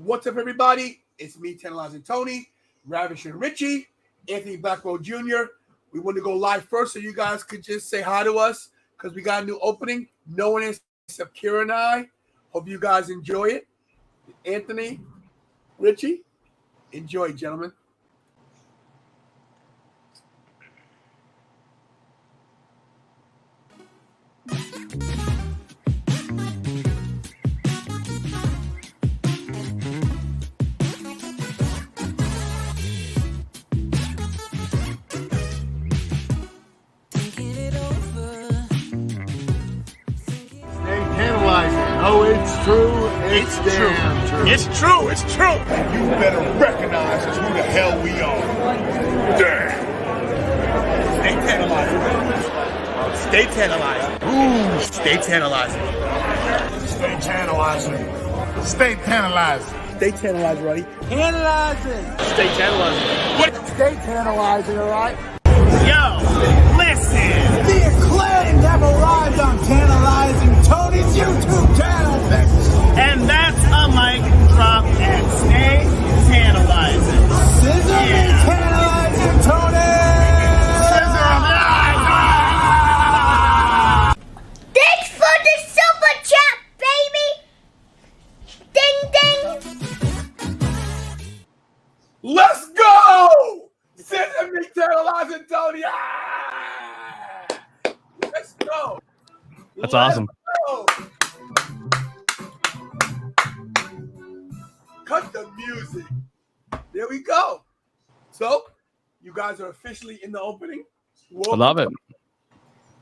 What's up, everybody? It's me, Tantalizing Tony, Ravishing Richie, Anthony Blackwell Jr. We want to go live first so you guys could just say hi to us because we got a new opening. No one is except Kira and I. Hope you guys enjoy it. Anthony, Richie, enjoy, gentlemen. Oh, it's true. It's damn true. It's true. It's true. And you better recognize us who the hell we are. Damn. Stay tantalizing. Stay tantalizing. Ooh, stay tantalizing. Stay tantalizing. Stay tantalizing. Stay tantalizing, buddy. Tantalizing. Stay tantalizing. What? Stay tantalizing, all right? Yo, listen. The acclaimed have arrived on Tantalizing Tony's YouTube channel. And that's a mic drop and stay tantalizing. Scissor me, Tantalizing Tony. Scissor me. Thanks for the super chat, baby. Ding, ding. Let's go! Send me, Tantalizing Tony. Ah! Let's go. That's awesome. Go. Cut the music. There we go. So, you guys are officially in the opening. Welcome. I love it.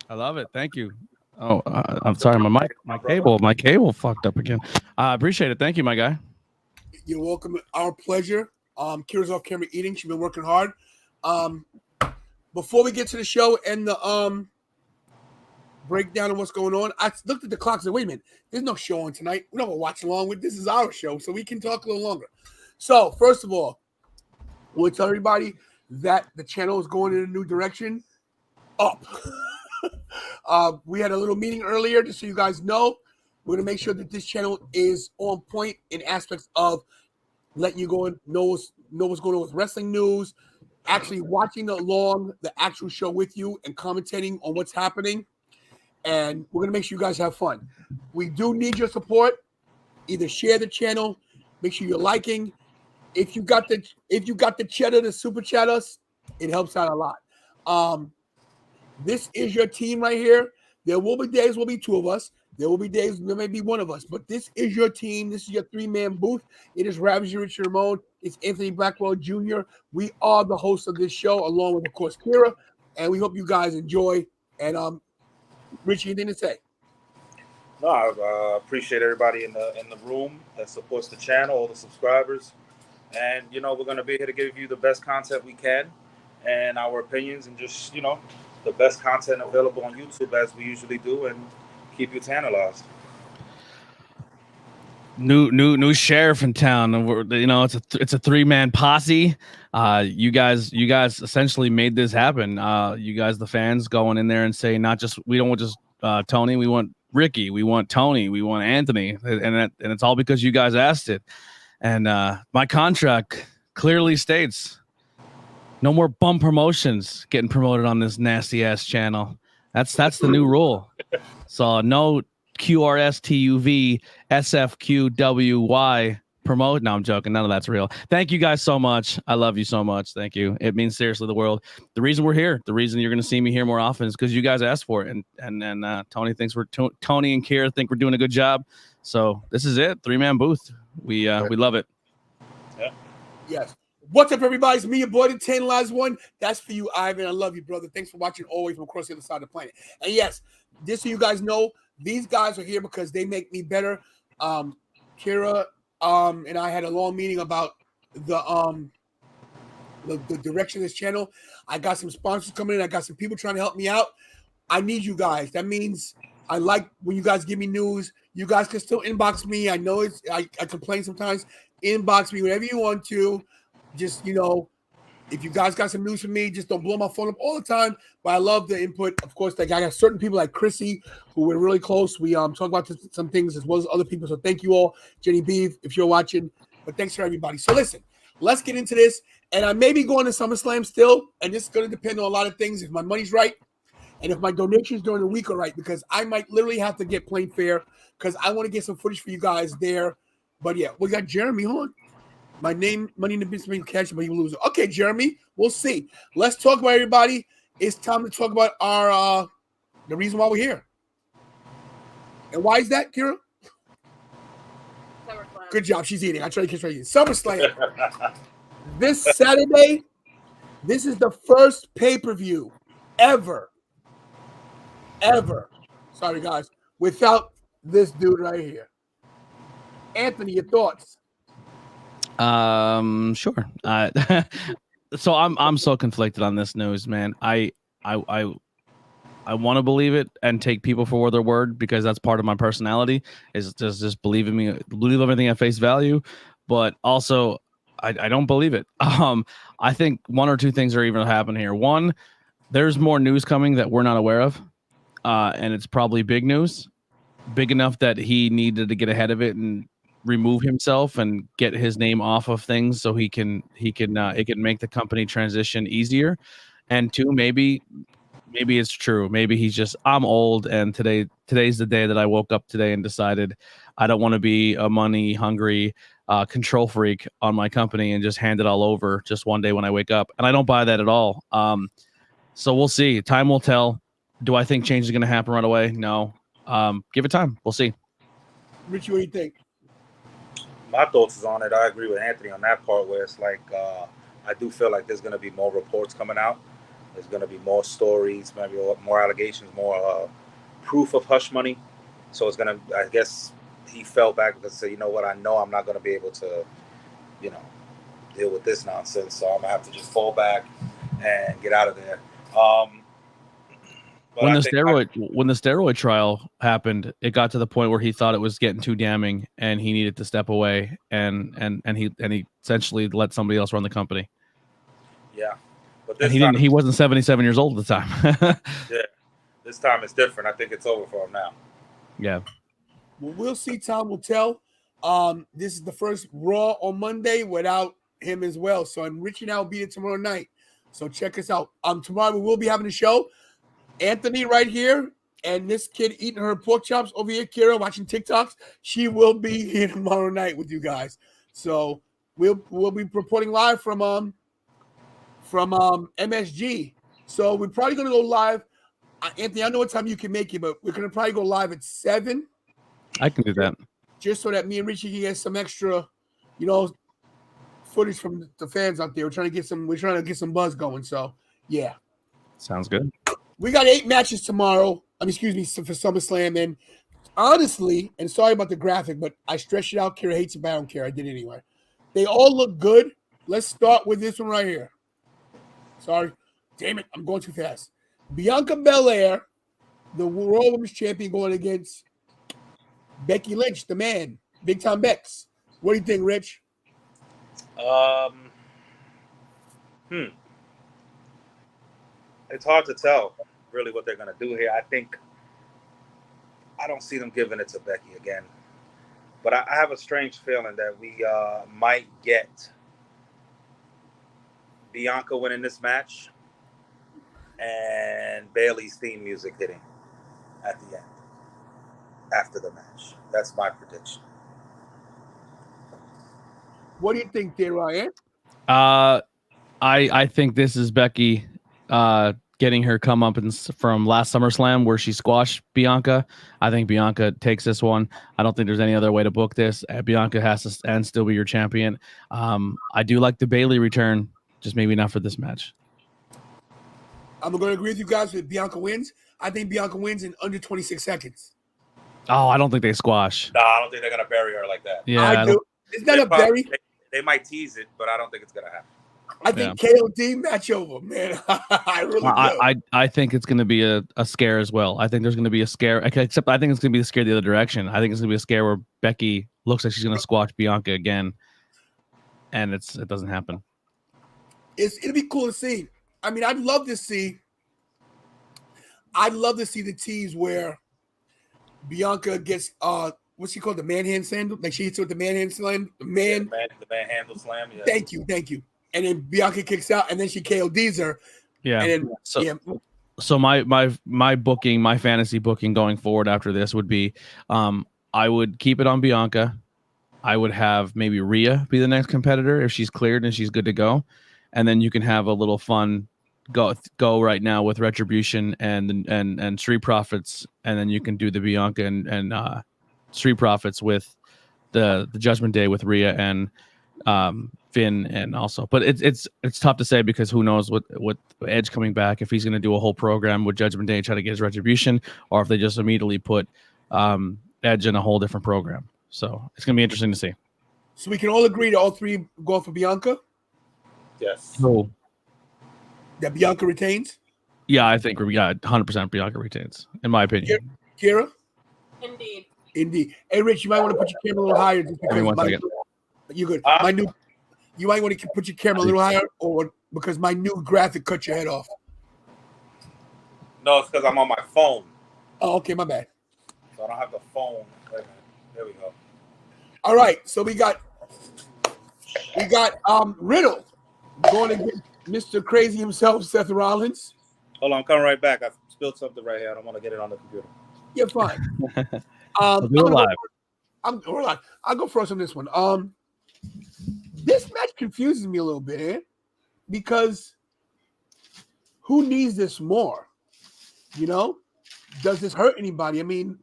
I love it. Thank you. Oh, I'm sorry. My cable fucked up again. I appreciate it. Thank you, my guy. You're welcome. Our pleasure. Kira's off camera eating. She's been working hard. Before we get to the show and the breakdown of what's going on, I looked at the clock and said, wait a minute, there's no show on tonight. We're not going to watch along with this. Is our show, so we can talk a little longer. So, first of all, we'll tell everybody that the channel is going in a new direction, up. We had a little meeting earlier, just so you guys know. We're going to make sure that this channel is on point in aspects of letting you go and know what's going on with wrestling news, actually watching along the actual show with you and commentating on what's happening. And we're going to make sure you guys have fun. We do need your support. Either share the channel, make sure you're liking. If you got the cheddar to super chat us, it helps out a lot. This is your team right here. There will be days will be two of us. There will be days there may be one of us, but this is your team. This is your three-man booth. It is Ravishing Richard Ramon. It's Anthony Blackwell Jr. We are the hosts of this show, along with, of course, Kira. And we hope you guys enjoy. And Richie, anything to say? No, I appreciate everybody in the room that supports the channel, all the subscribers. And, we're going to be here to give you the best content we can and our opinions and just, the best content available on YouTube as we usually do and keep you tantalized. New sheriff in town. It's a three-man posse. You guys essentially made this happen. You guys, the fans, going in there and saying we don't want just Tony, we want Ricky, we want Tony, we want Anthony, and it's all because you guys asked it. And my contract clearly states no more bum promotions getting promoted on this nasty ass channel. That's the new rule. So no QRSTUV SFQWY promote. No, I'm joking. None of that's real. Thank you guys so much. I love you so much. Thank you. It means seriously the world. The reason we're here, the reason you're going to see me here more often is because you guys asked for it. And Tony thinks Tony and Kira think we're doing a good job. So this is it. Three-man booth. We love it. Yeah. Yes. What's up, everybody? It's me, your boy, the Tantalized One. That's for you, Ivan. I love you, brother. Thanks for watching always from across the other side of the planet. And yes, just so you guys know, these guys are here because they make me better. Kira and I had a long meeting about the direction of this channel. I got some sponsors coming in. I got some people trying to help me out. I need you guys. That means I like when you guys give me news. You guys can still inbox me. I know I complain sometimes. Inbox me whenever you want to. Just, if you guys got some news for me, just don't blow my phone up all the time. But I love the input. Of course, I got certain people like Chrissy, who we're really close. We talk about some things as well as other people. So thank you all. Jenny B, if you're watching, But thanks for everybody. So listen, let's get into this. And I may be going to SummerSlam still, and this is going to depend on a lot of things. If my money's right, and if my donations during the week are right, because I might literally have to get plain fare because I want to get some footage for you guys there. But yeah, we got Jeremy. Hold on. My name, money in the business, catch, but you lose. Okay, Jeremy, we'll see. Let's talk about everybody. It's time to talk about our the reason why we're here. And why is that, Kira? SummerSlam. Good job. She's eating. I try to catch her eating. SummerSlam. This Saturday, this is the first pay-per-view ever. Sorry, guys. Without this dude right here. Anthony, your thoughts? Sure. So I'm so conflicted on this news, man. I want to believe it and take people for their word because that's part of my personality is just believe in me, believe everything at face value. But also, I don't believe it. I think one or two things are even happening here. One, there's more news coming that we're not aware of, and it's probably big news, big enough that he needed to get ahead of it and remove himself and get his name off of things so it can make the company transition easier. And two, maybe it's true. Maybe he's just, I'm old, and today's the day that I woke up today and decided I don't want to be a money hungry control freak on my company and just hand it all over just one day when I wake up. And I don't buy that at all. So we'll see. Time will tell. Do I think change is going to happen right away? No. Give it time. We'll see. Richie, what do you think? My thoughts is on it. I agree with Anthony on that part where it's like I do feel like there's going to be more reports coming out. There's going to be more stories, maybe more allegations, more proof of hush money. So it's going to, I guess he fell back and said, you know what, I know I'm not going to be able to, deal with this nonsense. So I'm going to have to just fall back and get out of there. When the steroid trial happened, it got to the point where he thought it was getting too damning, and he needed to step away, and he essentially let somebody else run the company. Yeah, but he wasn't 77 years old at the time. Yeah, this time it's different. I think it's over for him now. Yeah. Well, we'll see. Time will tell. This is the first Raw on Monday without him as well. So Richie and I will be here tomorrow night. So check us out. Tomorrow we will be having a show. Anthony right here and this kid eating her pork chops over here, Kira, watching TikToks. She will be here tomorrow night with you guys. So we'll be reporting live from MSG. So we're probably going to go live. Anthony, I know what time you can make it, but we're going to probably go live at 7. I can do that. Just so that me and Richie can get some extra, footage from the fans out there. We're trying to get some buzz going. So yeah. Sounds good. We got 8 matches tomorrow. For SummerSlam. And honestly, and sorry about the graphic, but I stretched it out. Kira hates it, but I don't care. I did it anyway. They all look good. Let's start with this one right here. Sorry. Damn it. I'm going too fast. Bianca Belair, the Royal Women's Champion, going against Becky Lynch, the man. Big time Bex. What do you think, Rich? It's hard to tell really what they're going to do here. I don't see them giving it to Becky again. But I have a strange feeling that we might get Bianca winning this match and Bayley's theme music hitting at the end after the match. That's my prediction. What do you think there, Ryan? I think this is Becky getting her comeuppance from last SummerSlam where she squashed Bianca. I think Bianca takes this one. I don't think there's any other way to book this. Bianca has to and still be your champion. I do like the Bayley return, just maybe not for this match. I'm going to agree with you guys with Bianca wins. I think Bianca wins in under 26 seconds. Oh, I don't think they squash. No, I don't think they're going to bury her like that. Yeah, I do. It's not a bury. They might tease it, but I don't think it's going to happen. I think KOD match over, man. I really do. I think it's going to be a scare as well. I think there's going to be a scare, except I think it's going to be a scare the other direction. I think it's going to be a scare where Becky looks like she's going to squash Bianca again, and it doesn't happen. It'll be cool to see. I mean, I'd love to see the tease where Bianca gets what's she called? The manhand slam? Like she hits with the manhand slam? The man handle slam. Yeah. Thank you. And then Bianca kicks out, and then she KODs her. Yeah. And then, So my booking, my fantasy booking going forward after this would be, I would keep it on Bianca. I would have maybe Rhea be the next competitor if she's cleared and she's good to go, and then you can have a little fun go right now with Retribution and Street Profits, and then you can do the Bianca and Street Profits with the Judgment Day with Rhea and Finn, and also, but it's tough to say because who knows what Edge coming back, if he's going to do a whole program with Judgment Day and try to get his Retribution, or if they just immediately put Edge in a whole different program. So it's going to be interesting to see. So we can all agree to all three go for Bianca? Yes. Cool. That Bianca retains? Yeah, I think 100% Bianca retains, in my opinion. Kira? Indeed. Hey, Rich, you might want to put your camera a little higher. Just because Give me 1 second. You good? You might want to put your camera a little higher, or because my new graphic cut your head off. No, it's because I'm on my phone. Oh, okay, my bad. So I don't have the phone. Wait a minute. There we go. All right, so we got Riddle going against Mr. Crazy himself, Seth Rollins. Hold on, I'm coming right back. I spilled something right here. I don't want to get it on the computer. You're fine. We'll do it live. We're live. I'll go first on this one. This match confuses me a little bit, because who needs this more? You know, does this hurt anybody? I mean,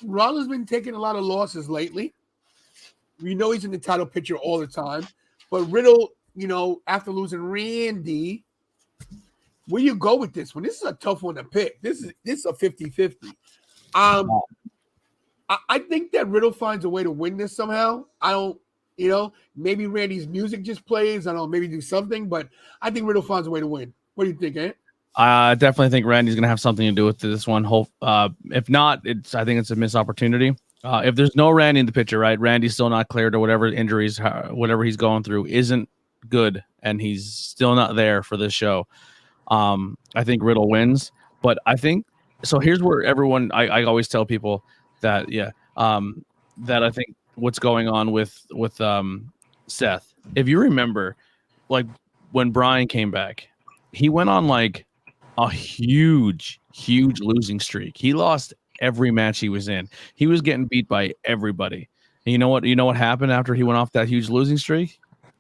Rollins been taking a lot of losses lately. We know he's in the title picture all the time, but Riddle, you know, after losing Randy, where you go with this one? This is a tough one to pick. This is a 50-50. I think that Riddle finds a way to win this somehow. I don't, you know, maybe Randy's music just plays. I don't know, maybe do something, but I think Riddle finds a way to win. What do you think, Ant? I definitely think Randy's going to have something to do with this one. If not, I think it's a missed opportunity. If there's no Randy in the picture, right? Randy's still not cleared, or whatever injuries, whatever he's going through isn't good, and he's still not there for this show. I think Riddle wins, but I think so. Here's where everyone, I always tell people that, that I think what's going on with Seth. If you remember, like when Bryan came back, he went on like a huge losing streak. He lost every match he was in. He was getting beat by everybody. And you know what happened after he went off that huge losing streak?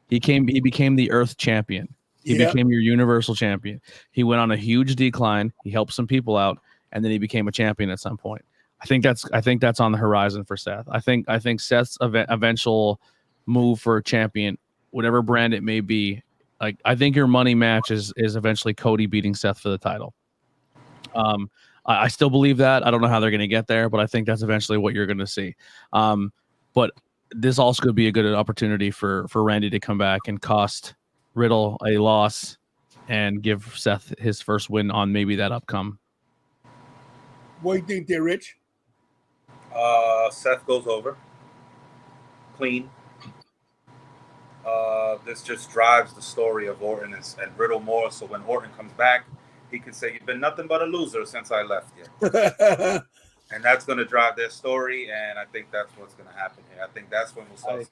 He became the Earth champion. He became your Universal champion. He went on a huge decline. He helped some people out, and then he became a champion at some point. I think that's on the horizon for Seth. I think Seth's eventual move for a champion, whatever brand it may be, like I think your money match is eventually Cody beating Seth for the title. I still believe that. I don't know how they're going to get there, but I think that's eventually what you're going to see. But this also could be a good opportunity for Randy to come back and cost Riddle a loss and give Seth his first win on maybe that upcome. What do you think there, Rich? Seth goes over clean. This just drives the story of Orton and Riddle more. So when Orton comes back, he can say, "You've been nothing but a loser since I left you." And that's going to drive their story, and I think that's what's going to happen here. I think that's when we'll see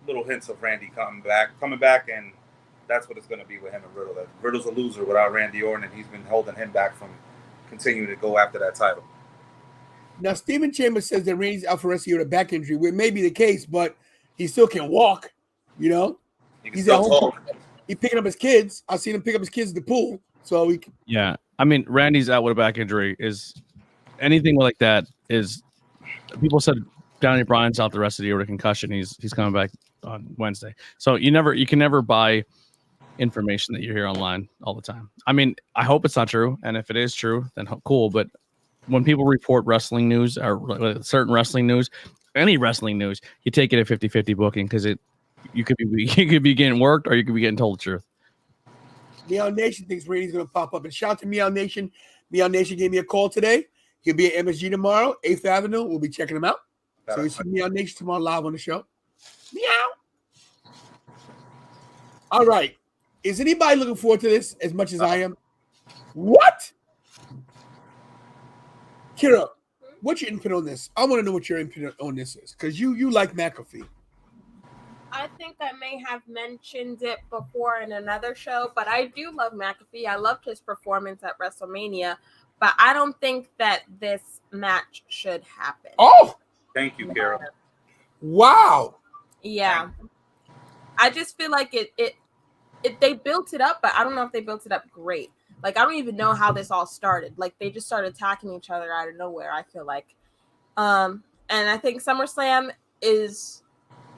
little hints of Randy coming back, and that's what it's going to be with him and Riddle. That Riddle's a loser without Randy Orton, and he's been holding him back from continuing to go after that title. Now, Stephen Chambers says that Randy's out for the rest of the year with a back injury, which may be the case, but he still can walk, you know? He's at home. He's picking up his kids. I've seen him pick up his kids at the pool. So he can... Yeah. I mean, Randy's out with a back injury is anything like that is people said Daniel Bryan's out the rest of the year with a concussion. He's coming back on Wednesday. So you can never buy information that you hear online all the time. I mean, I hope it's not true. And if it is true, then cool. But when people report wrestling news or certain wrestling news, any wrestling news, you take it at 50-50 booking because you could be getting worked or you could be getting told the truth. Meow Nation thinks Randy's going to pop up. And shout out to Meow Nation. Meow Nation gave me a call today. He'll be at MSG tomorrow, 8th Avenue. We'll be checking him out. So you see Meow Nation tomorrow live on the show. Meow. All right. Is anybody looking forward to this as much as I am? What? Kira, what's your input on this? I want to know what your input on this is because you like McAfee. I think I may have mentioned it before in another show, but I do love McAfee. I loved his performance at WrestleMania, but I don't think that this match should happen. Oh, Thank you, Carol. wow. Yeah. I just feel like it they built it up, but I don't know if they built it up great. Like, I don't even know how this all started. Like, they just started attacking each other out of nowhere, I feel like. And I think SummerSlam is...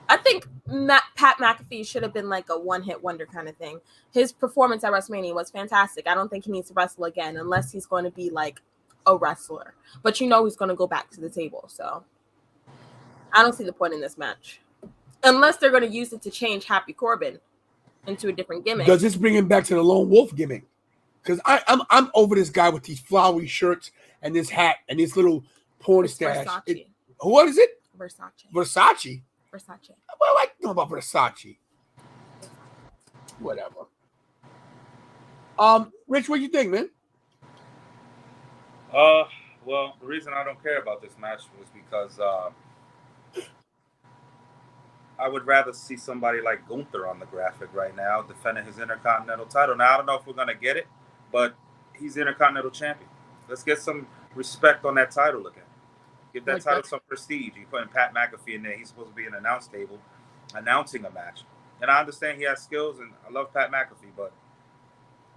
I think Pat McAfee should have been like a one-hit wonder kind of thing. His performance at WrestleMania was fantastic. I don't think he needs to wrestle again unless he's going to be like a wrestler. But you know he's going to go back to the table. So I don't see the point in this match. Unless they're going to use it to change Happy Corbin into a different gimmick. Does this bring him back to the Lone Wolf gimmick? Because I'm over this guy with these flowery shirts and this hat and this little porn stash. What is it? Versace. What do I know about Versace? Whatever. Rich, what do you think, man? Well, the reason I don't care about this match was because I would rather see somebody like Gunther on the graphic right now defending his Intercontinental title. Now, I don't know if we're going to get it, but he's Intercontinental Champion. Let's get some respect on that title again. Give that title some prestige. You're putting Pat McAfee in there. He's supposed to be in an announce table announcing a match. And I understand he has skills, and I love Pat McAfee, but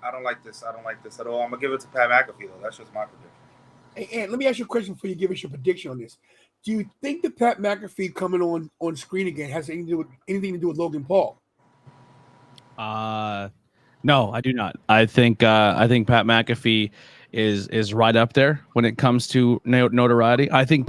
I don't like this. I don't like this at all. I'm going to give it to Pat McAfee, though. That's just my prediction. Hey, Ant, let me ask you a question before you give us your prediction on this. Do you think that Pat McAfee coming on screen again has anything to do with Logan Paul? No, I do not. I think Pat McAfee is right up there when it comes to notoriety. I think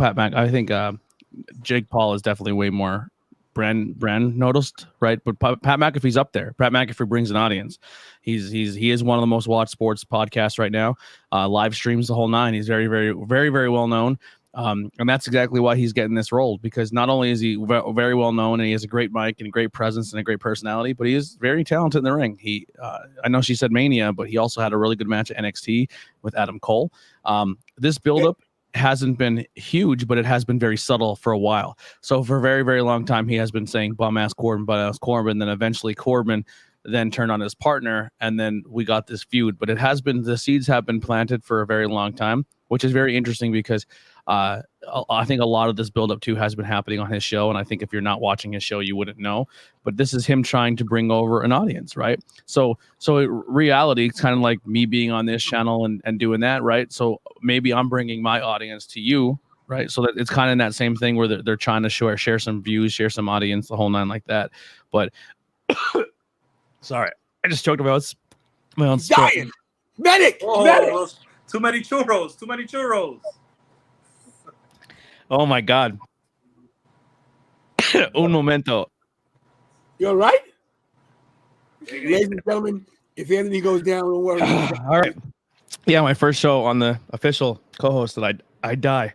Jake Paul is definitely way more brand noticed, right? But Pat McAfee's up there. Pat McAfee brings an audience. He is one of the most watched sports podcasts right now. Live streams the whole nine. He's very, very, very, very well known. And that's exactly why he's getting this role, because not only is he very well known and he has a great mic and a great presence and a great personality, but he is very talented in the ring. I know she said Mania, but he also had a really good match at NXT with Adam Cole. This buildup hasn't been huge, but it has been very subtle for a while. So for a very, very long time, he has been saying bum ass Corbin, then eventually Corbin then turned on his partner, and then we got this feud. But the seeds have been planted for a very long time, which is very interesting because I think a lot of this buildup too has been happening on his show, and I think if you're not watching his show, you wouldn't know. But this is him trying to bring over an audience, right? So reality, it's kind of like me being on this channel and doing that, right? So maybe I'm bringing my audience to you, right? So that it's kind of that same thing where they're trying to share some views, share some audience, the whole nine like that. But sorry, I just choked about my own spit. Dying. Medic. Too many churros. Oh my God. Un momento. You all right? Ladies and gentlemen, if Anthony goes down, don't worry. All right. Yeah, my first show on the official co-host that I die.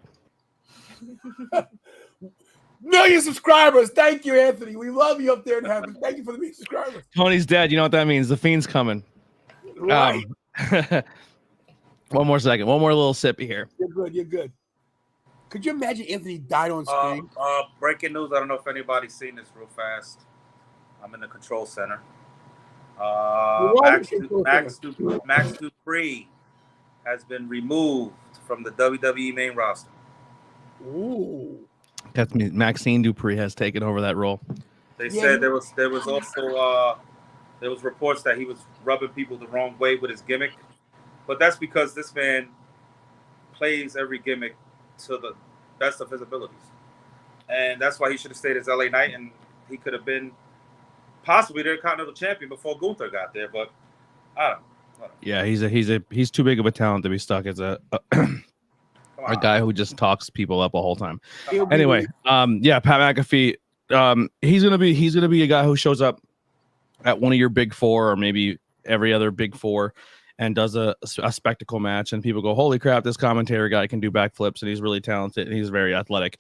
Million subscribers. Thank you, Anthony. We love you up there in heaven. Thank you for the million subscribers. Tony's dead. You know what that means? The Fiend's coming. Right. One more second. One more little sippy here. You're good. Could you imagine Anthony died on screen? Breaking news. I don't know if anybody's seen this real fast. I'm in the control center. Max Dupree has been removed from the WWE main roster. Ooh. That's me. Maxine Dupree has taken over that role. They said there was also there was reports that he was rubbing people the wrong way with his gimmick, but that's because this man plays every gimmick to the best of his abilities, and that's why he should have stayed as LA Knight, and he could have been possibly their Continental Champion before Gunther got there. But I don't know. Yeah, he's too big of a talent to be stuck as a guy who just talks people up the whole time. Anyway, yeah, Pat McAfee, he's gonna be a guy who shows up at one of your big four or maybe every other big four and does a spectacle match, and people go, holy crap, this commentary guy can do backflips and he's really talented and he's very athletic.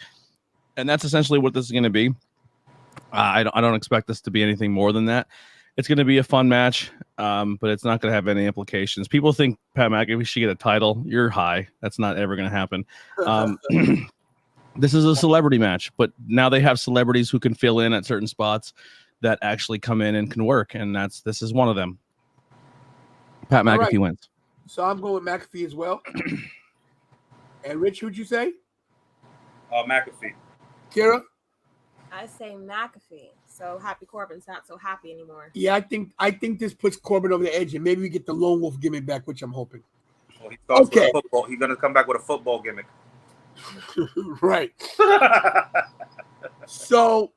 And that's essentially what this is going to be. I don't expect this to be anything more than that. It's going to be a fun match, but it's not going to have any implications. People think Pat McAfee should get a title. You're high. That's not ever going to happen. This is a celebrity match, but now they have celebrities who can fill in at certain spots that actually come in and can work, and this is one of them. Pat McAfee wins. So I'm going with McAfee as well. And Rich, who'd you say? McAfee. Kira? I say McAfee. So Happy Corbin's not so happy anymore. Yeah, I think this puts Corbin over the edge, and maybe we get the lone wolf gimmick back, which I'm hoping. Well, he starts with a football. He's gonna come back with a football gimmick. Right. So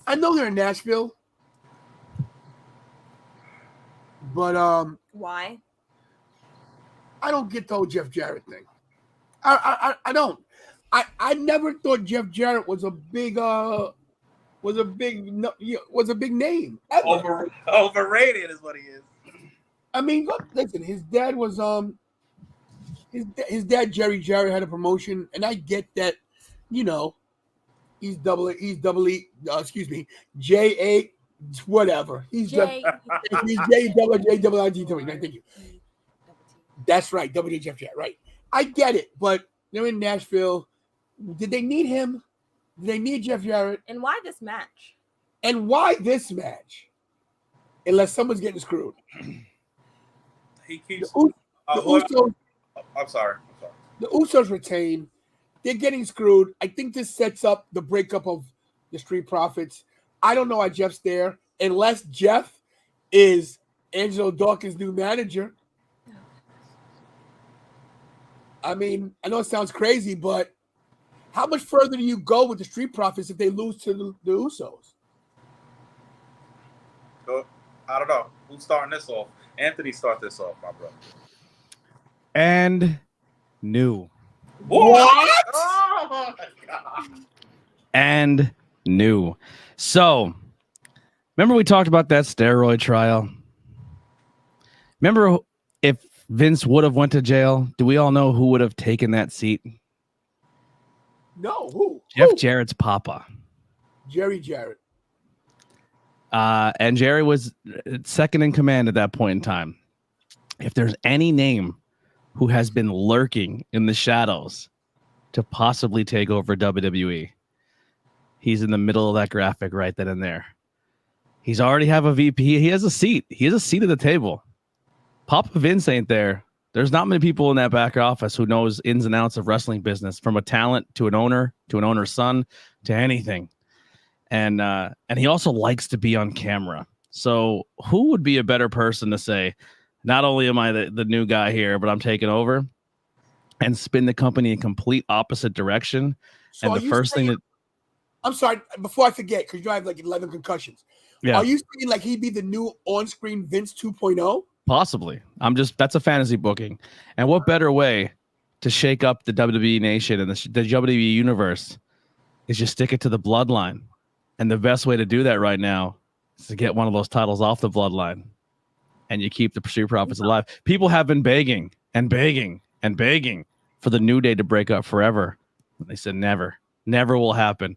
I know they're in Nashville, but why? I don't get the whole Jeff Jarrett thing. I don't. I never thought Jeff Jarrett was a big name. Overrated is what he is. I mean, look, listen, his dad was his dad Jerry Jarrett had a promotion, and I get that, you know, he's J8 whatever. He's J double I T. Thank you. That's right, W Jeff Jarrett. Right, I get it, but they're in Nashville. Did they need him? Did they need Jeff Jarrett? And why this match? Unless someone's getting screwed. He keeps. Usos, I'm sorry. The Usos retain. They're getting screwed. I think this sets up the breakup of the Street Profits. I don't know why Jeff's there, unless Jeff is Angelo Dawkins' new manager. I mean, I know it sounds crazy, but how much further do you go with the Street Profits if they lose to the Usos? I don't know. Who's starting this off? Anthony, start this off, my brother. And new. What? Oh, my God. And new. So, remember we talked about that steroid trial? Remember if Vince would have went to jail, do we all know who would have taken that seat? No, who? Jeff Jarrett's papa. Jerry Jarrett. And Jerry was second in command at that point in time. If there's any name who has been lurking in the shadows to possibly take over WWE, he's in the middle of that graphic right then and there. He's already have a VP. He has a seat. He has a seat at the table. Papa Vince ain't there. There's not many people in that back office who knows ins and outs of wrestling business, from a talent to an owner's son, to anything. And he also likes to be on camera. So who would be a better person to say, not only am I the new guy here, but I'm taking over, and spin the company in complete opposite direction? So and the first thing that... I'm sorry, before I forget, because you have like 11 concussions. Yeah. Are you saying like he'd be the new on-screen Vince 2.0? Possibly. That's a fantasy booking. And what better way to shake up the WWE nation and the WWE universe is just stick it to the bloodline. And the best way to do that right now is to get one of those titles off the bloodline, and you keep the Street Profits alive. People have been begging and begging and begging for the New Day to break up forever. They said never will happen.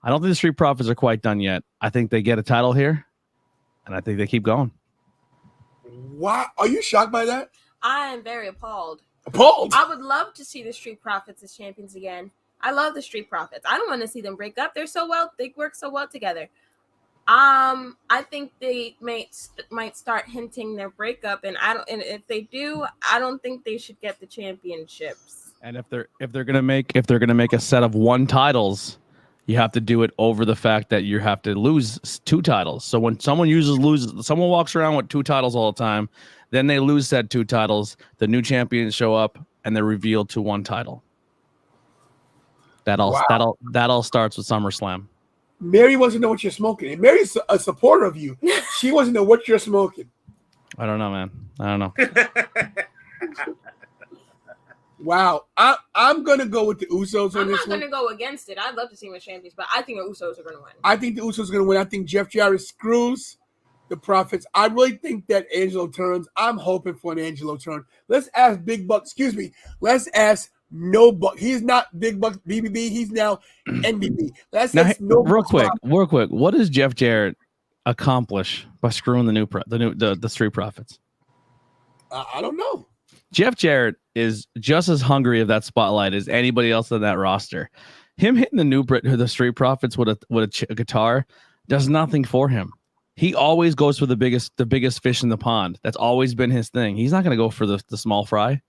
I don't think the Street Profits are quite done yet. I think they get a title here, and I think they keep going. Why? Are you shocked by that? I am very appalled. Appalled? I would love to see the Street Profits as champions again. I love the Street Profits. I don't want to see them break up. They work so well together. I think they might start hinting their breakup, and if they do, I don't think they should get the championships. And if they're gonna make a set of 1 titles, you have to do it over the fact that you have to lose 2 titles. So when someone someone walks around with 2 titles all the time, then they lose said 2 titles. The new champions show up and they're revealed to 1 title. That all starts with SummerSlam. Mary wants to know what you're smoking. And Mary's a supporter of you. She wants to know what you're smoking. I don't know, man. I don't know. Wow. I'm going to go with the Usos on this one. I'm not going to go against it. I'd love to see them as champions, but I think the Usos are going to win. I think the Usos are going to win. I think Jeff Jarrett screws the Profits. I really think that Angelo turns. I'm hoping for an Angelo turn. Let's ask Big Buck. Excuse me. Let's ask No Buck. He's not Big Buck BBB. He's now NBB. Let's ask No real Buck. quick. What is Jeff Jarrett accomplish by screwing the Street Profits? I don't know. Jeff Jarrett is just as hungry of that spotlight as anybody else on that roster. Him hitting the Street Profits with a guitar does nothing for him. He always goes for the biggest fish in the pond. That's always been his thing. He's not going to go for the small fry.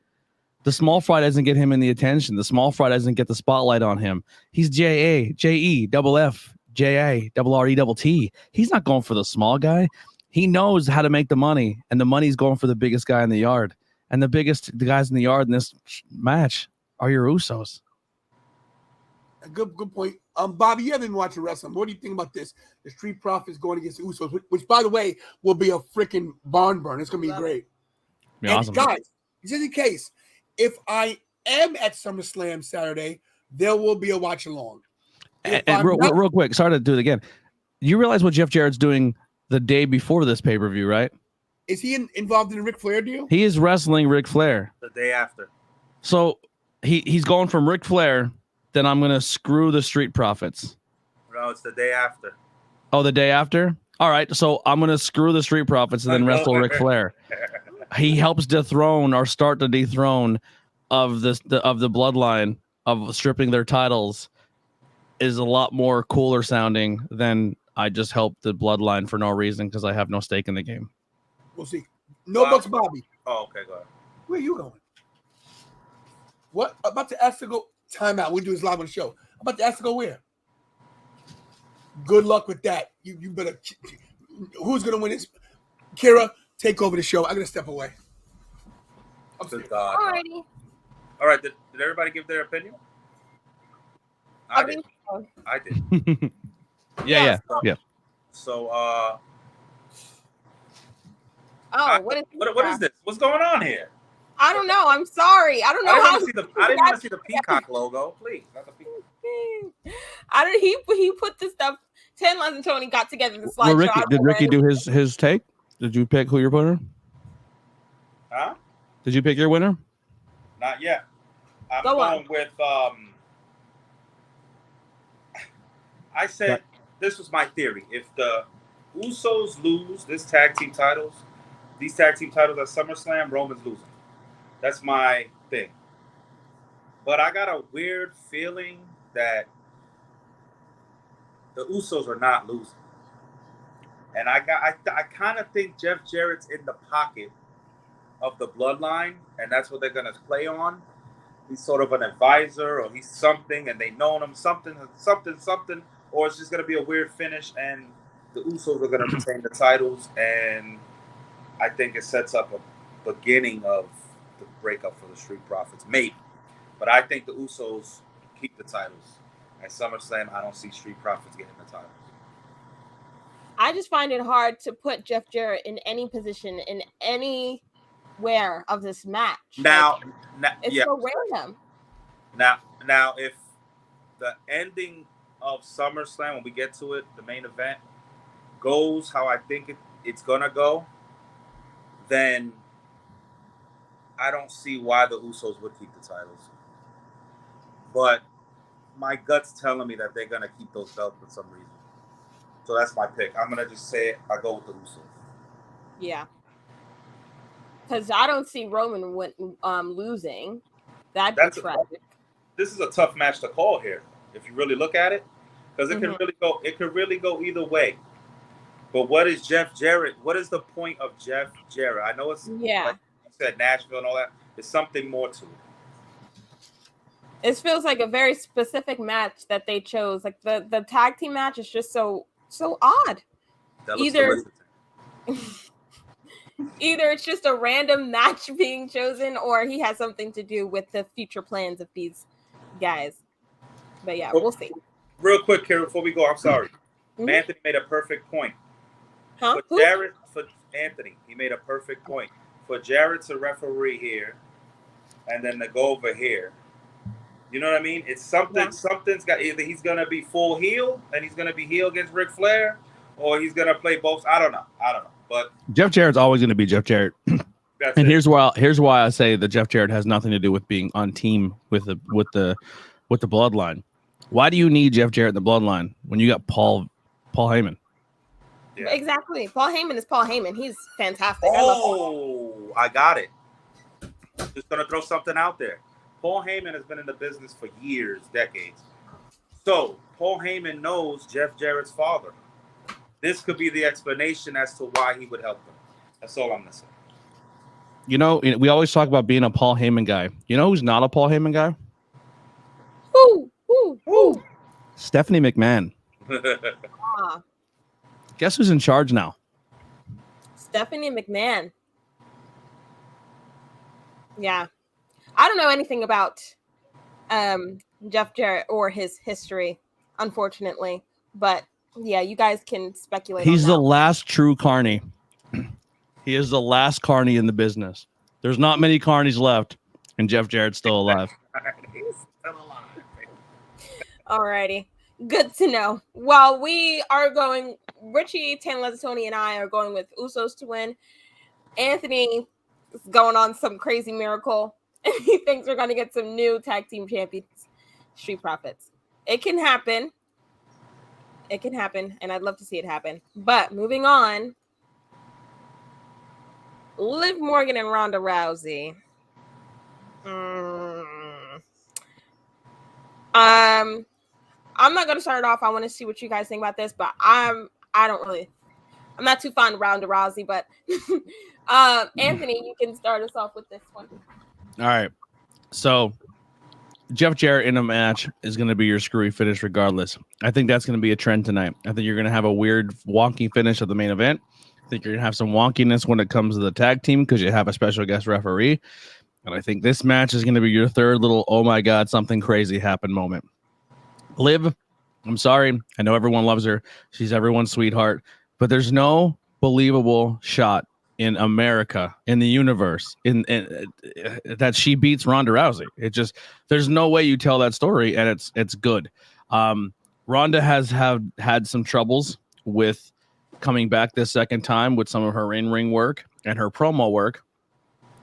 The small fry doesn't get him in the attention. The small fry doesn't get the spotlight on him. He's JAJEFFJA He's not going for the small guy. He knows how to make the money, and the money's going for the biggest guy in the yard. And the guys in the yard in this match are your Usos. A good point. Bobby, you haven't been watching wrestling. What do you think about this? The Street Profits going against the Usos, which by the way, will be a freaking barn burn. It's going to be great. Be and awesome. guys, just in case, if I am at SummerSlam Saturday, there will be a watch along. And real quick, sorry to do it again. You realize what Jeff Jarrett's doing the day before this pay-per-view, right? Is he involved in the Ric Flair deal? He is wrestling Ric Flair. The day after. So he's going from Ric Flair, then I'm going to screw the Street Profits. No, it's the day after. Oh, the day after? All right, so I'm going to screw the Street Profits and then wrestle Ric Flair. He helps dethrone or start the dethrone of the bloodline of stripping their titles is a lot more cooler sounding than I just helped the bloodline for no reason because I have no stake in the game. We'll see. No bucks, Bobby. Oh, okay, go ahead. Where are you going? What? I'm about to ask to go. Time out. We do this live on the show. I'm about to ask to go where? Good luck with that. You better. Who's gonna win this? Kira, take over the show. I'm gonna step away. Good God. Alrighty. All right. Did everybody give their opinion? I did. I did. Yeah. So, what is this? What's going on here? I don't know. I'm sorry. I don't know I how. didn't want to see the peacock logo. Please, not the peacock. He put the stuff. Ten Lines and Tony got together the slideshow. Did Ricky do his take? Did you pick who your winner? Huh? Did you pick your winner? Not yet. I'm Go going on. with. I said this was my theory. If the Usos lose these tag team titles at SummerSlam, Roman's losing. That's my thing. But I got a weird feeling that the Usos are not losing. And I kind of think Jeff Jarrett's in the pocket of the bloodline, and that's what they're going to play on. He's sort of an advisor, or he's something, and they know him something, or it's just going to be a weird finish, and the Usos are going to retain the titles, and I think it sets up a beginning of the breakup for the Street Profits, maybe. But I think the Usos keep the titles. At SummerSlam, I don't see Street Profits getting the titles. I just find it hard to put Jeff Jarrett in any position in anywhere of this match. It's so random. Now, if the ending of SummerSlam, when we get to it, the main event goes how I think it's gonna go, then I don't see why the Usos would keep the titles. But my gut's telling me that they're gonna keep those belts for some reason. So that's my pick. I'm gonna just say it. I go with the Usos. Yeah. Because I don't see Roman losing. That'd be tragic. This is a tough match to call here, if you really look at it, because it could really go either way. But what is Jeff Jarrett? What is the point of Jeff Jarrett? I know it's like you said, Nashville and all that. There's something more to it. It feels like a very specific match that they chose. Like the tag team match is just so odd. Either it's just a random match being chosen, or he has something to do with the future plans of these guys. But yeah, we'll see. Real quick, Kara, before we go, I'm sorry. Mm-hmm. Anthony made a perfect point. Huh? For Anthony, he made a perfect point. For Jarrett to referee here, and then to go over here. You know what I mean? It's something. Yeah. Something's got. Either he's gonna be full heel, and he's gonna be heel against Ric Flair, or he's gonna play both. I don't know. But Jeff Jarrett's always gonna be Jeff Jarrett. Here's why I say that Jeff Jarrett has nothing to do with being on team with the bloodline. Why do you need Jeff Jarrett in the bloodline when you got Paul Heyman? Yeah. Exactly. Paul Heyman is Paul Heyman. He's fantastic. I love him. I got it. Just gonna throw something out there. Paul Heyman has been in the business for years, decades. So Paul Heyman knows Jeff Jarrett's father. This could be the explanation as to why he would help him. That's all I'm gonna say. You know, we always talk about being a Paul Heyman guy. You know who's not a Paul Heyman guy? Who? Stephanie McMahon. Ah, Guess who's in charge now? Stephanie McMahon. Yeah. I don't know anything about Jeff Jarrett or his history, unfortunately. But yeah, you guys can speculate. He's on the that. last true carny. He is the last carny in the business. There's not many carnies left, and Jeff Jarrett's still alive. Alrighty. Good to know. Well, we are going, Richie, Tana Tony, and I are going with Usos to win. Anthony is going on some crazy miracle, and he thinks we're going to get some new tag team champions, Street Profits. It can happen. It can happen, and I'd love to see it happen. But moving on, Liv Morgan and Ronda Rousey. I'm not going to start it off. I want to see what you guys think about this, but I'm not too fond of Ronda Rousey, but Anthony, you can start us off with this one. All right. So Jeff Jarrett in a match is going to be your screwy finish regardless. I think that's going to be a trend tonight. I think you're going to have a weird wonky finish at the main event. I think you're going to have some wonkiness when it comes to the tag team because you have a special guest referee. And I think this match is going to be your third little, oh my God, something crazy happened moment. Liv, I'm sorry. I know everyone loves her. She's everyone's sweetheart. But there's no believable shot in America, in the universe, in that she beats Ronda Rousey. It just, there's no way you tell that story, and it's good. Ronda has had some troubles with coming back this second time with some of her in-ring work and her promo work.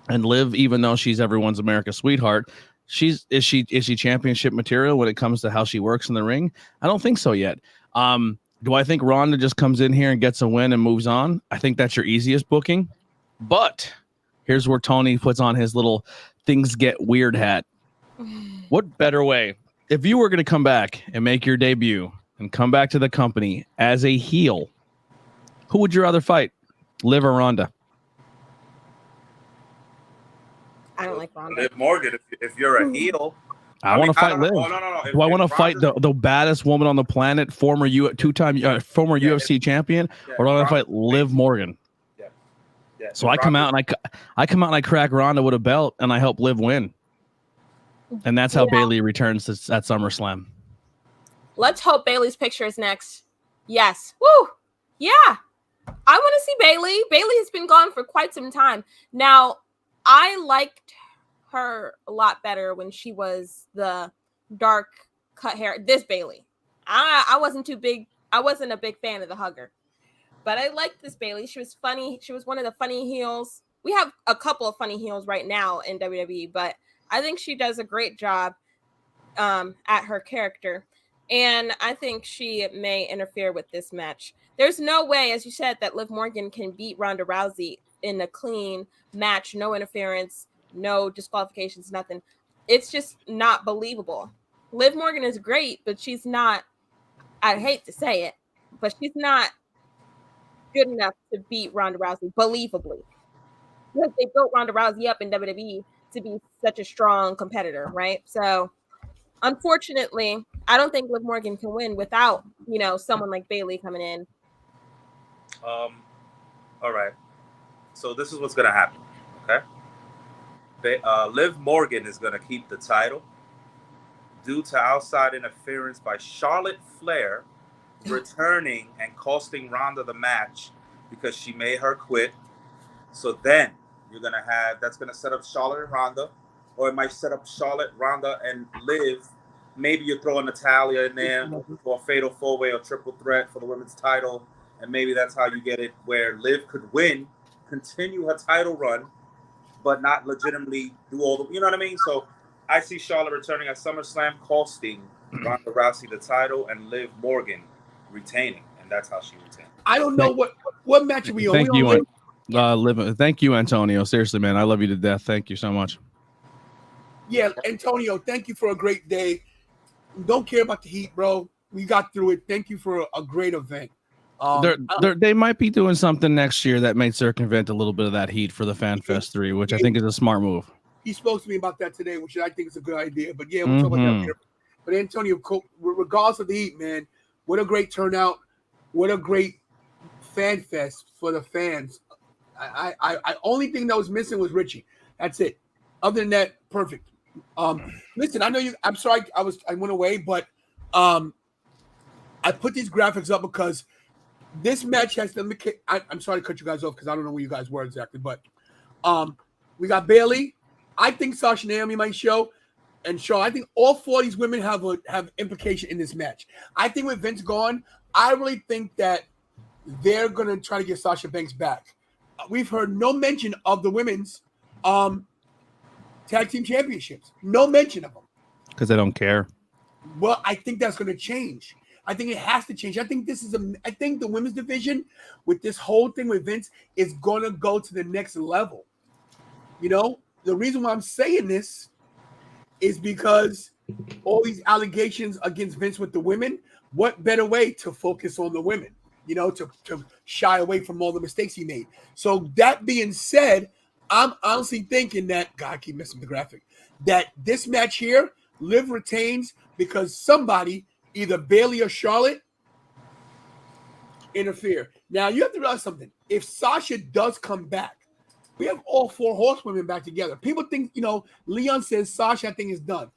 And Liv, even though she's everyone's America's sweetheart, is she championship material when it comes to how she works in the ring? I don't think so yet. Do I think Ronda just comes in here and gets a win and moves on? I think that's your easiest booking. But here's where Tony puts on his little things get weird hat. What better way? If you were going to come back and make your debut and come back to the company as a heel, who would you rather fight, Liv or Ronda? I don't like Ronda. Liv Morgan, if you're a heel. I want to fight Liv. No. Do I want to fight the baddest woman on the planet, former UFC champion, or do I want to fight Liv Morgan? Yeah. So I come out and I crack Ronda with a belt and I help Liv win, and that's how Bayley returns at SummerSlam. Let's hope Bayley's picture is next. Yes. Woo. Yeah. I want to see Bayley. Bayley has been gone for quite some time now. I liked her a lot better when she was the dark cut hair. This Bayley, I wasn't too big. I wasn't a big fan of the hugger, but I liked this Bayley. She was funny. She was one of the funny heels. We have a couple of funny heels right now in WWE, but I think she does a great job at her character, and I think she may interfere with this match. There's no way, as you said, that Liv Morgan can beat Ronda Rousey in a clean match, no interference, no disqualifications, nothing. It's just not believable. Liv Morgan is great, but she's not, I hate to say it, but she's not good enough to beat Ronda Rousey believably. Because they built Ronda Rousey up in WWE to be such a strong competitor, right? So unfortunately, I don't think Liv Morgan can win without, someone like Bayley coming in. All right. So this is what's going to happen, okay? Liv Morgan is going to keep the title due to outside interference by Charlotte Flair returning and costing Ronda the match because she made her quit. So then you're going to have, that's going to set up Charlotte and Ronda, or it might set up Charlotte, Ronda, and Liv. Maybe you're throwing Natalya in there for a fatal four-way or triple threat for the women's title, and maybe that's how you get it where Liv could win, continue her title run, but not legitimately do all the, you know what I mean? So I see Charlotte returning at SummerSlam, costing Ronda Rousey the title, and Liv Morgan retaining, and that's how she retains. I don't know what match are we on. Thank we you, on Thank you, Antonio. Seriously, man, I love you to death. Thank you so much. Yeah, Antonio, thank you for a great day. Don't care about the heat, bro. We got through it. Thank you for a great event. They might be doing something next year that may circumvent a little bit of that heat for the Fan Fest 3, which I think is a smart move. He spoke to me about that today, which I think is a good idea. But yeah, we'll talk about that later. But Antonio, regardless of the heat, man, what a great turnout. What a great Fan Fest for the fans. I only thing that was missing was Richie. That's it. Other than that, perfect. Listen, I know you. I'm sorry, I went away, but I put these graphics up because this match has the. I'm sorry to cut you guys off because I don't know where you guys were exactly, but we got Bailey. I think Sasha and Naomi might show, and Shaw. I think all 4 of these women have implication in this match. I think with Vince gone, I really think that they're gonna try to get Sasha Banks back. We've heard no mention of the women's tag team championships. No mention of them because they don't care. Well, I think that's going to change. I think it has to change. I think I think the women's division with this whole thing with Vince is going to go to the next level. You know, the reason why I'm saying this is because all these allegations against Vince with the women, what better way to focus on the women, you know, to shy away from all the mistakes he made. So that being said, I'm honestly thinking that, God, I keep messing with the graphic, that this match here, Liv retains because somebody, either Bailey or Charlotte, interfere. Now, you have to realize something. If Sasha does come back, we have all 4 horsewomen back together. People think, you know, Leon says Sasha, I think, is done.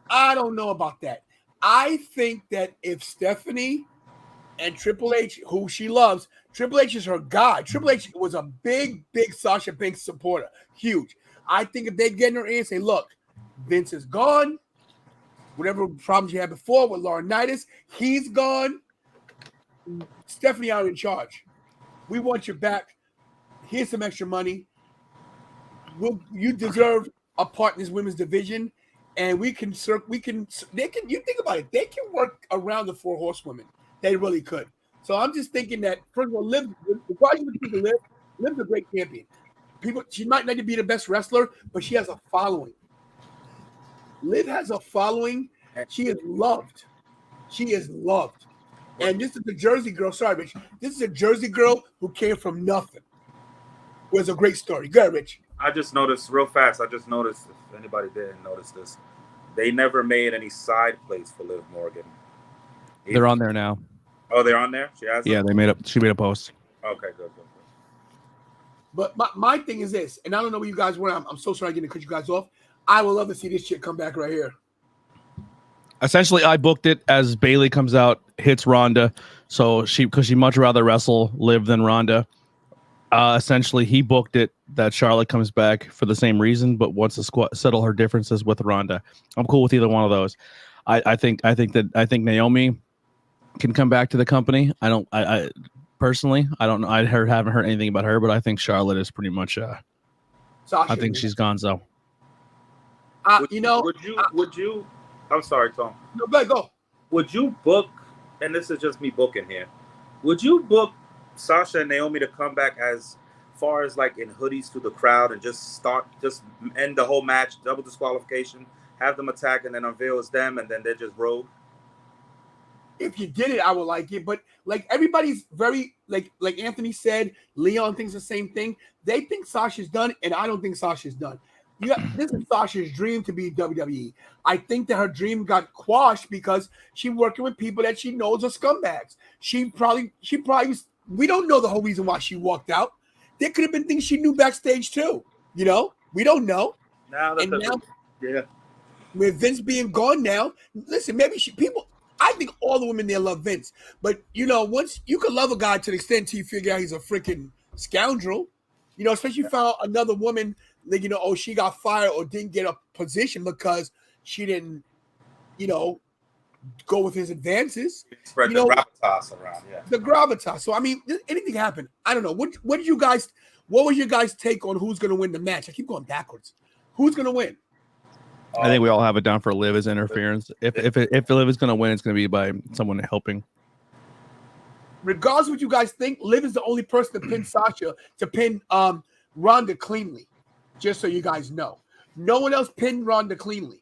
I don't know about that. I think that if Stephanie and Triple H, who she loves, Triple H is her guy. Triple H was a big Sasha Banks supporter. Huge. I think if they get in her ear and say, look, Vince is gone. Whatever problems you had before with Laurinaitis, he's gone. Stephanie out in charge. We want you back. Here's some extra money. You deserve a part in this women's division, and you think about it, they can work around the 4 horsewomen. They really could. So I'm just thinking that, first of all, Liv's a great champion. She might not be the best wrestler, but she has a following. Liv has a following. She is loved. And this is a Jersey girl. Sorry, Rich. This is a Jersey girl who came from nothing. It was a great story. Go ahead, Rich. I just noticed real fast. If anybody didn't notice this, they never made any side plates for Liv Morgan. They're on there now. Oh, they're on there? She has them? Yeah, she made a post. Okay, good. But my thing is this, and I don't know where you guys were. I'm so sorry I didn't cut you guys off. I would love to see this chick come back right here. Essentially, I booked it as Bailey comes out, hits Ronda. So because she much rather wrestle Liv than Ronda. Essentially, he booked it that Charlotte comes back for the same reason, but wants to settle her differences with Ronda. I'm cool with either one of those. I think Naomi can come back to the company. I personally, I don't know. Haven't heard anything about her, but I think Charlotte is pretty much. I think she's gone. So. Would you? I'm sorry, Tom. No, go. Would you book? And this is just me booking here. Would you book Sasha and Naomi to come back as far as like in hoodies to the crowd and just end the whole match, double disqualification, have them attack, and then unveil it's them, and then they just roll? If you did it, I would like it. But like everybody's very like Anthony said, Leon thinks the same thing. They think Sasha's done, and I don't think Sasha's done. This is Sasha's dream to be WWE. I think that her dream got quashed because she's working with people that she knows are scumbags. She probably we don't know the whole reason why she walked out. There could have been things she knew backstage too. You know, we don't know. Now, with Vince being gone now, listen, maybe I think all the women there love Vince. But, you know, once you can love a guy to the extent till you figure out he's a freaking scoundrel, you know, especially if you found another woman that, you know, she got fired or didn't get a position because she didn't, you know, go with his advances. Spread the gravitas around, yeah. The gravitas. So, I mean, anything happened. I don't know. What was your guys' take on who's going to win the match? I keep going backwards. Who's going to win? I think we all have it down for Liv as interference. If Liv is going to win, it's going to be by someone helping. regardless of what you guys think, Liv is the only person to pin Sasha, to pin Ronda cleanly. Just so you guys know. No one else pinned Ronda cleanly.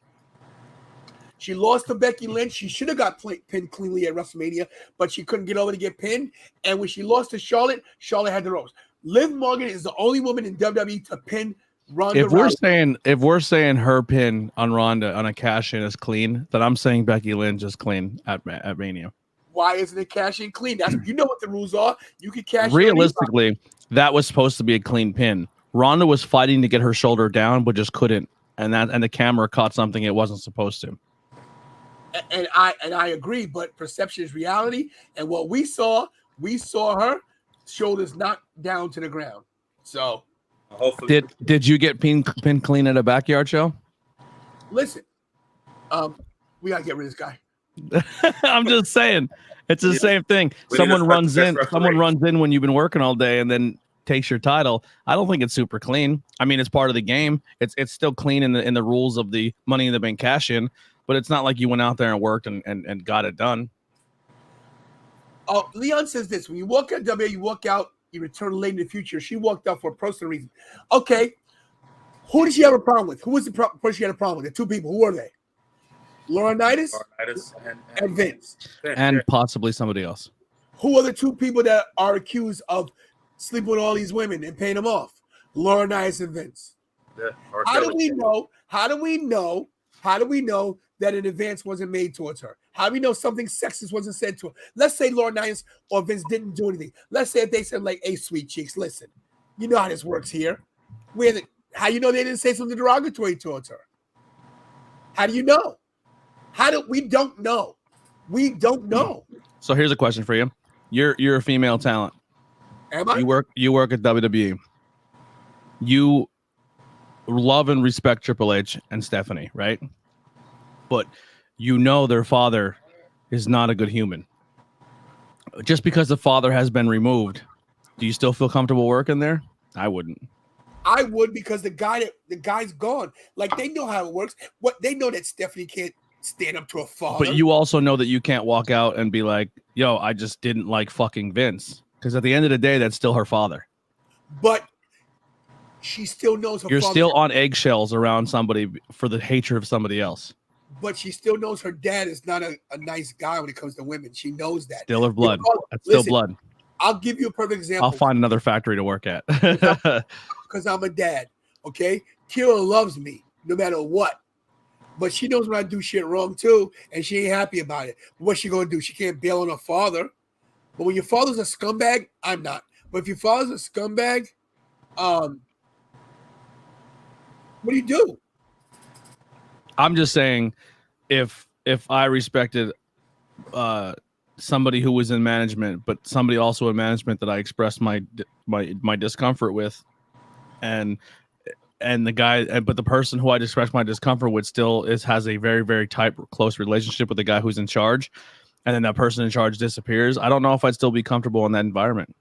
She lost to Becky Lynch. She should have got pinned cleanly at WrestleMania, but she couldn't get over to get pinned. And when she lost to Charlotte, Charlotte had the ropes. Liv Morgan is the only woman in WWE to pin Ronda. If we're saying her pin on Ronda on a cash in is clean, then I'm saying Becky Lynch is clean at Mania. Why isn't it cash in clean? You know what the rules are. You can cash realistically. That was supposed to be a clean pin. Ronda was fighting to get her shoulder down, but just couldn't, and the camera caught something it wasn't supposed to. And I agree, but perception is reality. And what we saw her shoulders knocked down to the ground. So, hopefully, did you get pinned clean at a backyard show? Listen, we gotta get rid of this guy. I'm just saying, it's the same thing. Someone runs in when you've been working all day, and then takes your title. I don't think it's super clean. I mean, it's part of the game. It's still clean in the rules of the Money in the Bank cash in, but it's not like you went out there and worked and got it done. Oh, Leon says this: when you walk out WWE, you walk out, you return late in the future. She walked out for a personal reason. Okay, who did she have a problem with? Who was the person she had a problem with? The two people. Who were they? Laurinaitis and Vince. And possibly somebody else. Who are the two people that are accused of sleeping with all these women and paying them off? Laurinaitis and Vince. Yeah, How do we know that an advance wasn't made towards her? How do we know something sexist wasn't said to her? Let's say Laurinaitis or Vince didn't do anything. Let's say if they said like, "Hey, sweet cheeks, listen, you know how this works here." How you know they didn't say something derogatory towards her? How do you know? We don't know. We don't know. So here's a question for you. You're a female talent. Am I? You work at WWE. You love and respect Triple H and Stephanie, right? But you know their father is not a good human. Just because the father has been removed, do you still feel comfortable working there? I wouldn't. I would, because the guy's gone. Like, they know how it works. What they know that Stephanie can't stand up to a father. But you also know that you can't walk out and be like, "Yo, I just didn't like fucking Vince," because at the end of the day, that's still her father. But she still knows her You're father. still on eggshells around somebody for the hatred of somebody else. But she still knows her dad is not a nice guy when it comes to women. She knows that. Still her blood. That's still blood. I'll give you a perfect example. I'll find another factory to work at. Because I'm a dad, okay? Kira loves me no matter what. But she knows when I do shit wrong too, and she ain't happy about it. What's she going to do? She can't bail on her father. But when your father's a scumbag, I'm not. But if your father's a scumbag, what do you do? I'm just saying, if I respected somebody who was in management, but somebody also in management that I expressed my discomfort with, and the guy, but the person who I expressed my discomfort with still has a very, very tight, close relationship with the guy who's in charge, and then that person in charge disappears, I don't know if I'd still be comfortable in that environment.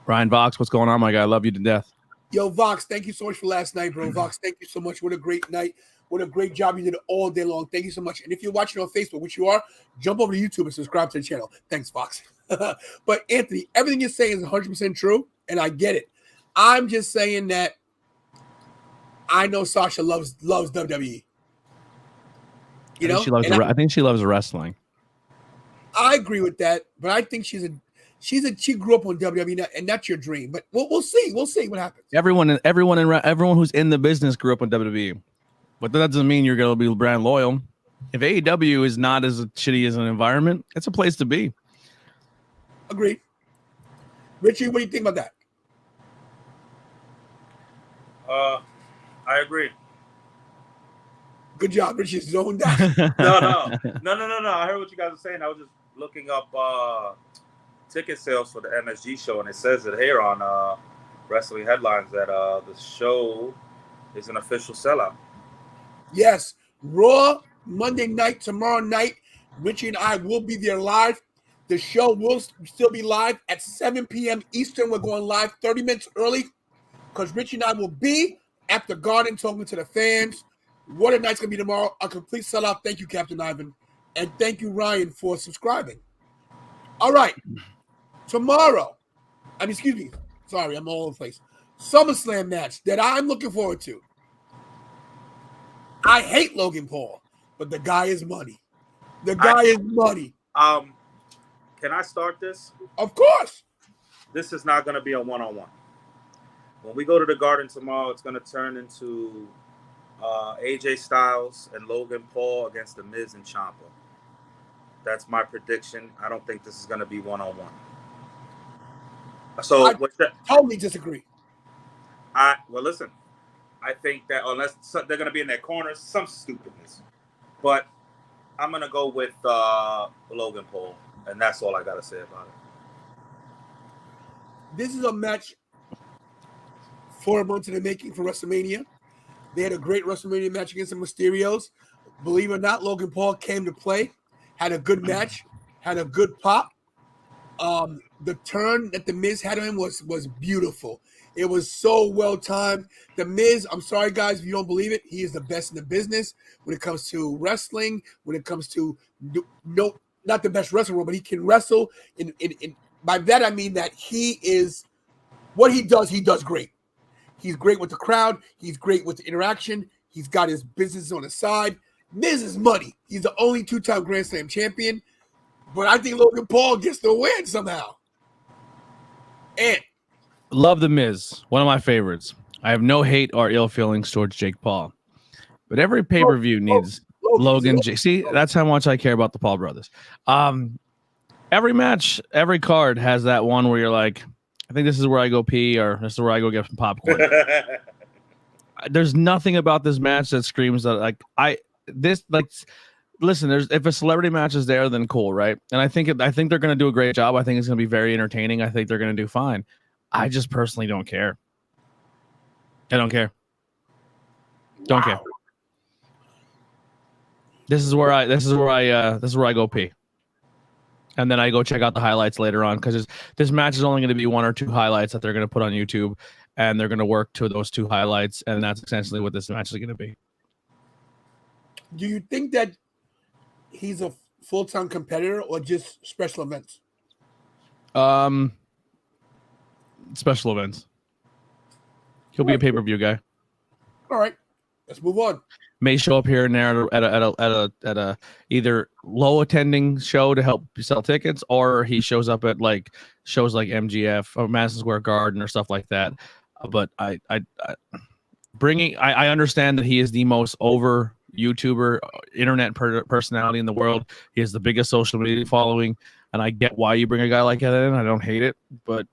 Ryan Vox, what's going on, my guy? I love you to death. Yo, Vox, thank you so much for last night, bro. Vox, thank you so much. What a great night. What a great job you did all day long. Thank you so much. And if you're watching on Facebook, which you are, jump over to YouTube and subscribe to the channel. Thanks, Vox. But Anthony, everything you're saying is 100% true, and I get it. I'm just saying that I know Sasha loves WWE. You know, I think she loves wrestling. I agree with that, but I think she grew up on WWE, and that's your dream. But we'll see. We'll see what happens. Everyone who's in the business grew up on WWE, but that doesn't mean you're going to be brand loyal. If AEW is not as shitty as an environment, it's a place to be. Agreed. Richie, what do you think about that? I agree. Good job, Richie. Zoned out. No. I heard what you guys were saying. I was just looking up ticket sales for the MSG show, and it says it here on Wrestling Headlines that the show is an official sellout. Yes, Raw Monday night, tomorrow night. Richie and I will be there live. The show will still be live at 7 p.m. Eastern. We're going live 30 minutes early because Richie and I will be at the Garden talking to the fans. What a night's going to be tomorrow. A complete sellout. Thank you, Captain Ivan. And thank you, Ryan, for subscribing. All right. tomorrow. Excuse me. Sorry, I'm all over the place. SummerSlam match that I'm looking forward to. I hate Logan Paul, but the guy is money. The guy is money. Can I start this? Of course. This is not going to be a one-on-one. When we go to the Garden tomorrow, it's going to turn into AJ Styles and Logan Paul against The Miz and Ciampa. That's my prediction. I don't think this is going to be one-on-one. So I totally disagree. Well, listen. I think that unless they're going to be in their corners, some stupidness. But I'm going to go with Logan Paul, and that's all I got to say about it. This is a match 4 months in the making for WrestleMania. They had a great WrestleMania match against the Mysterios. Believe it or not, Logan Paul came to play, had a good match, had a good pop. The turn that The Miz had on him was beautiful. It was so well timed. The Miz, I'm sorry, guys, if you don't believe it, he is the best in the business when it comes to wrestling, when it comes to, not the best wrestler, but he can wrestle. By that, I mean that he is, what he does great. He's great with the crowd. He's great with the interaction. He's got his business on the side. Miz is money. He's the only 2-time Grand Slam champion. But I think Logan Paul gets the win somehow. And love The Miz, one of my favorites. I have no hate or ill feelings towards Jake Paul. But every pay-per-view needs Logan. See, that's how much I care about the Paul brothers. Every match, every card has that one where you're like, I think this is where I go pee or this is where I go get some popcorn. There's nothing about this match that screams that listen, if a celebrity match is there, then cool, right? And I think they're going to do a great job. I think it's going to be very entertaining. I think they're going to do fine. I just personally don't care. I don't care. Don't care. This is where I go pee. And then I go check out the highlights later on because this match is only going to be 1 or 2 highlights that they're going to put on YouTube, and they're going to work to those 2 highlights, and that's essentially what this match is going to be. Do you think that he's a full-time competitor or just special events? Special events. He'll be a pay-per-view guy. All right, let's move on. May show up here and there at a either low attending show to help sell tickets, or he shows up at like shows like MGF or Madison Square Garden or stuff like that. But I understand that he is the most over YouTuber, internet personality in the world. He has the biggest social media following, and I get why you bring a guy like that in. I don't hate it, but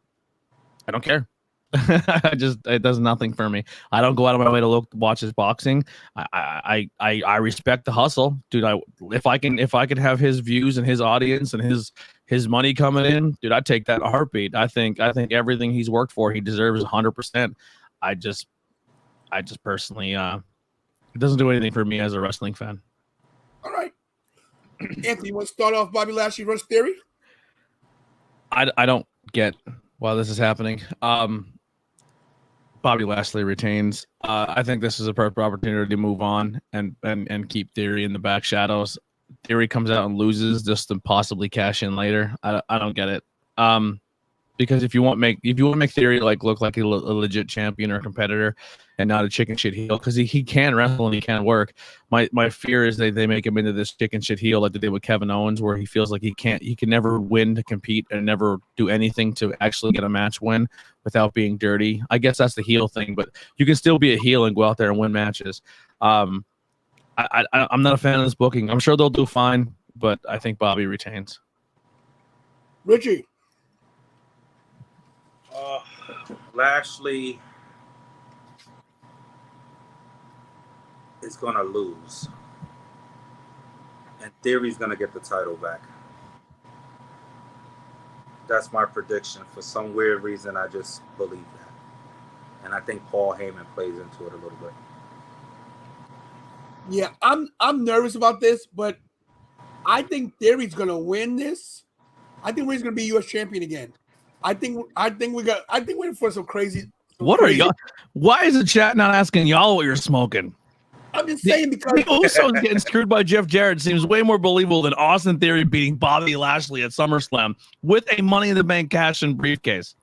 I don't care. It does nothing for me. I don't go out of my way to watch his boxing. I respect the hustle, dude. If I could have his views and his audience and his money coming in, dude, I'd take that in a heartbeat. I think everything he's worked for, he deserves 100%. I just personally, it doesn't do anything for me as a wrestling fan. All right, Anthony, you want to start off Bobby Lashley versus Theory? I don't get why this is happening. Bobby Lashley retains. I think this is a perfect opportunity to move on and keep Theory in the back shadows. Theory comes out and loses just to possibly cash in later. I don't get it. Because if you want to make Theory look like a legit champion or competitor and not a chicken shit heel, because he can wrestle and he can work. My fear is they make him into this chicken shit heel like they did with Kevin Owens, where he feels like he can never win to compete and never do anything to actually get a match win without being dirty. I guess that's the heel thing, but you can still be a heel and go out there and win matches. I'm not a fan of this booking. I'm sure they'll do fine, but I think Bobby retains. Richie. Lashley is going to lose. And Theory's going to get the title back. That's my prediction. For some weird reason, I just believe that. And I think Paul Heyman plays into it a little bit. Yeah, I'm nervous about this, but I think Theory's going to win this. I think he's going to be U.S. champion again. I think we're in for some crazy. What are y'all? Why is the chat not asking y'all what you're smoking? I'm just saying because the Usos getting screwed by Jeff Jarrett seems way more believable than Austin Theory beating Bobby Lashley at SummerSlam with a Money in the Bank cash and briefcase.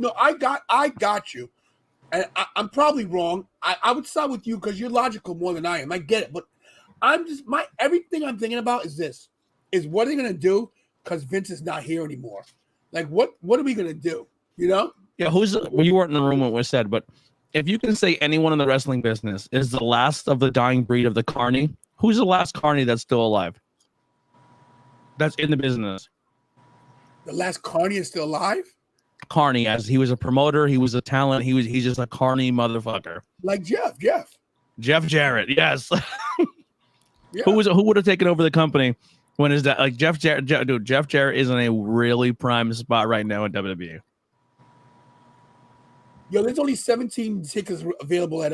no, I got you, and I'm probably wrong. I would side with you because you're logical more than I am. I get it, but I'm just everything I'm thinking about is this: is what are they gonna do because Vince is not here anymore? Like what are we gonna do? You know? Yeah, well, you weren't in the room when it was said, but if you can say anyone in the wrestling business is the last of the dying breed of the Carney, who's the last Carney that's still alive? That's in the business. The last Carney is still alive? Carney, as he was a promoter, he was a talent, he's just a Carney motherfucker. Like Jeff Jarrett, yes. Yeah. Who would have taken over the company when is that like Jeff Jarrett? Dude, Jeff Jarrett is in a really prime spot right now in WWE. Yo, there's only 17 tickets available at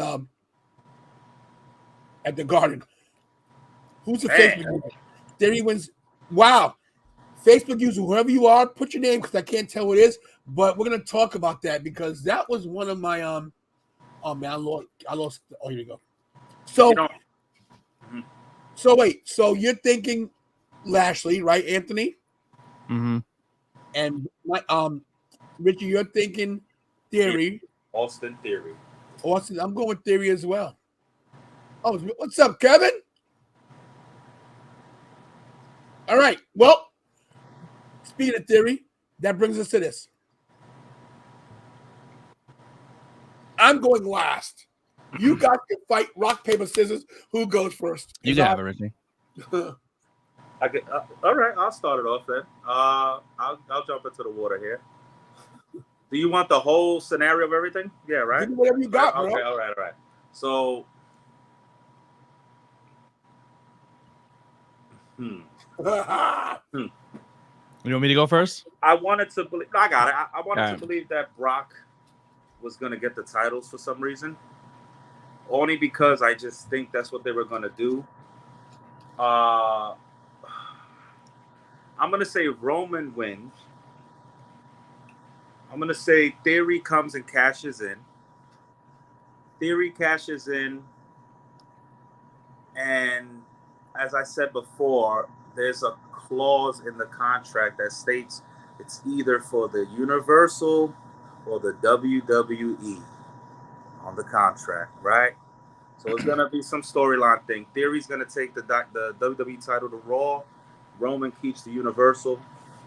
the Garden. Who's the Facebook user? Theory wins. Wow. Facebook user, whoever you are, put your name because I can't tell what it is. But we're gonna talk about that because that was one of my oh man, I lost. Oh, here we go. So wait, so you're thinking Lashley, right, Anthony? Mm-hmm. And Richie, you're thinking Theory. Austin Theory. Austin, I'm going with Theory as well. Oh, what's up, Kevin? All right. Well, speaking of Theory, that brings us to this. I'm going last. You got to fight rock, paper, scissors. Who goes first? You can have it, Richie. All right, I'll start it off then. I'll jump into the water here. Do you want the whole scenario of everything? Yeah, right? Give me whatever you got, bro. Okay, all right. So, You want me to go first? I wanted to believe. I got it. I wanted to believe that Brock was going to get the titles for some reason. Only because I just think that's what they were going to do. I'm going to say Roman wins. I'm going to say Theory comes and cashes in. Theory cashes in. And as I said before, there's a clause in the contract that states it's either for the Universal or the WWE on the contract, right? So it's going to be some storyline thing. Theory's going to take the WWE title to Raw. Roman keeps the Universal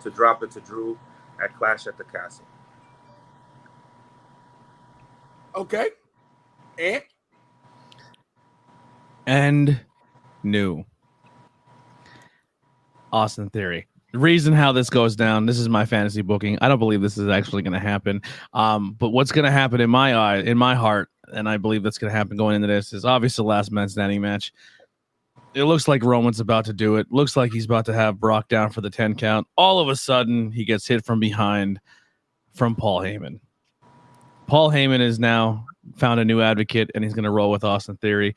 to drop it to Drew at Clash at the Castle. Okay. And new Austin Theory. The reason how this goes down, this is my fantasy booking. I don't believe this is actually going to happen. But what's going to happen in my heart, and I believe that's going to happen going into this, is obviously the last man standing match. It looks like Roman's about to do it. Looks like he's about to have Brock down for the 10 count. All of a sudden, he gets hit from behind from Paul Heyman. Paul Heyman is now found a new advocate, and he's going to roll with Austin Theory.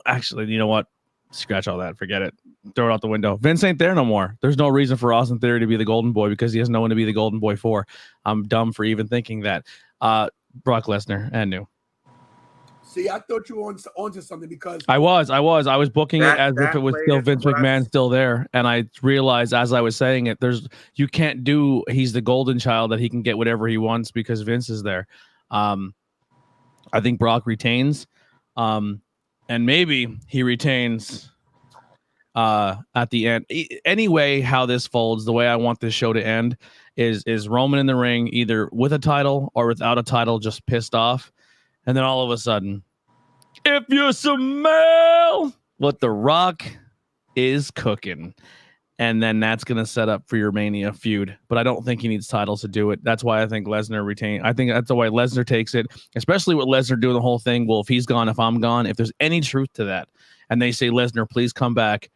Actually, you know what? Scratch all that. Forget it. Throw it out the window. Vince ain't there no more. There's no reason for Austin Theory to be the golden boy because he has no one to be the golden boy for. I'm dumb for even thinking that. Brock Lesnar and new. See, I thought you were onto something because I was booking it as if it was still Vince McMahon still there, and I realized as I was saying it, you can't do he's the golden child that he can get whatever he wants because Vince is there. I think Brock retains, and maybe he retains at the end. Anyway, how this folds, the way I want this show to end is Roman in the ring, either with a title or without a title, just pissed off. And then all of a sudden, if you smell what The Rock is cooking, and then that's going to set up for your Mania feud. But I don't think he needs titles to do it. That's why I think Lesnar retained. I think that's the way Lesnar takes it, especially with Lesnar doing the whole thing. Well, if he's gone, if I'm gone, if there's any truth to that, and they say, Lesnar, please come back.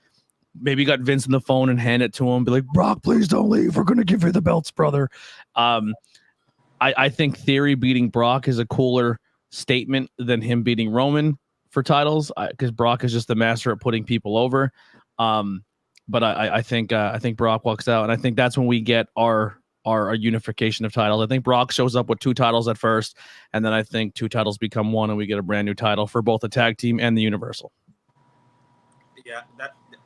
Maybe got Vince on the phone and hand it to him. Be like, Brock, please don't leave. We're going to give you the belts, brother. I think Theory beating Brock is a cooler statement than him beating Roman for titles because Brock is just the master at putting people over. But I think Brock walks out, and I think that's when we get our are a unification of titles. I think Brock shows up with 2 titles at first, and then I think 2 titles become 1, and we get a brand new title for both the tag team and the Universal. Yeah,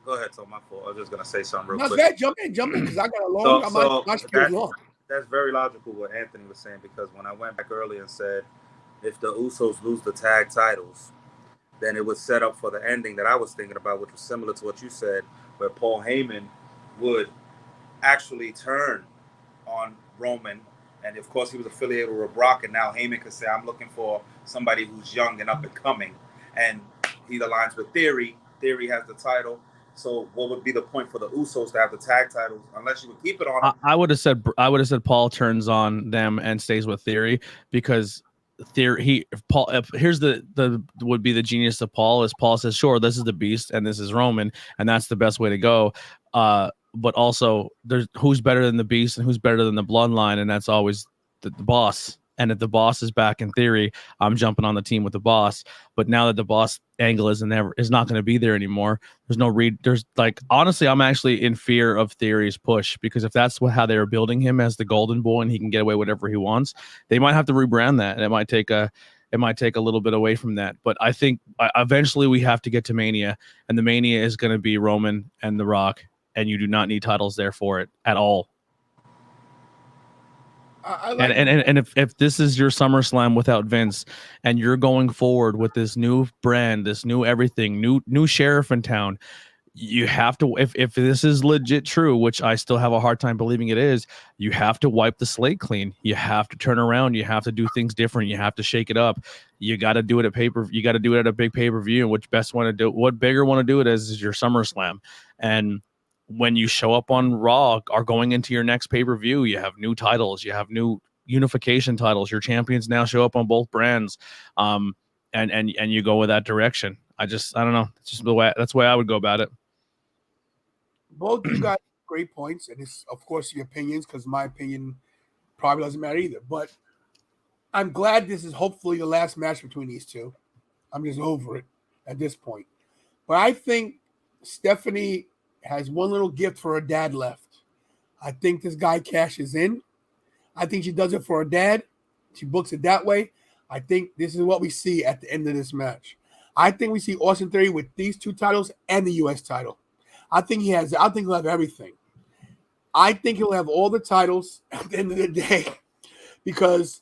go ahead. So my fault. I was just gonna say something real No, quick. okay, jump in, because I got a long. My spiel's long. That's very logical what Anthony was saying, because when I went back earlier and said if the Usos lose the tag titles, then it was set up for the ending that I was thinking about, which was similar to what you said, where Paul Heyman would actually turn on Roman. And of course, he was affiliated with Brock, and now Heyman could say, I'm looking for somebody who's young and up and coming. And he aligns with Theory. Theory has the title. So what would be the point for the Usos to have the tag titles unless you would keep it on? I would have said Paul turns on them and stays with Theory, because here's the would be the genius of Paul, is Paul says, sure, this is the Beast and this is Roman, and that's the best way to go. But also there's who's better than the Beast and who's better than the Bloodline, and that's always the boss. And if the boss is back in Theory, I'm jumping on the team with the boss. But now that the boss angle is not going to be there anymore, there's like, honestly, I'm actually in fear of Theory's push, because if that's how they were building him as the Golden Boy and he can get away whatever he wants, they might have to rebrand that, and it might take a little bit away from that. But I think eventually we have to get to Mania, and the Mania is going to be Roman and The Rock, and you do not need titles there for it at all. And if this is your SummerSlam without Vince, and you're going forward with this new brand, this new everything, new sheriff in town, you have to, if this is legit true, which I still have a hard time believing it is, you have to wipe the slate clean. You have to turn around. You have to do things different. You have to shake it up. You got to do it at you got to do it at a big pay-per-view. What bigger want to do it as is your SummerSlam. And when you show up on Raw or going into your next pay-per-view, you have new titles, you have new unification titles. Your champions now show up on both brands, and you go with that direction. I don't know. It's just that's the way I would go about it. Both you got great points, and it's of course your opinions, because my opinion probably doesn't matter either. But I'm glad this is hopefully the last match between these two. I'm just over it at this point. But I think Stephanie has one little gift for her dad left. I think this guy cashes in. I think she does it for her dad. She books it that way. I think this is what we see at the end of this match. I think we see Austin Theory with these 2 titles and the U.S. title. I think he'll have everything. I think he'll have all the titles at the end of the day, because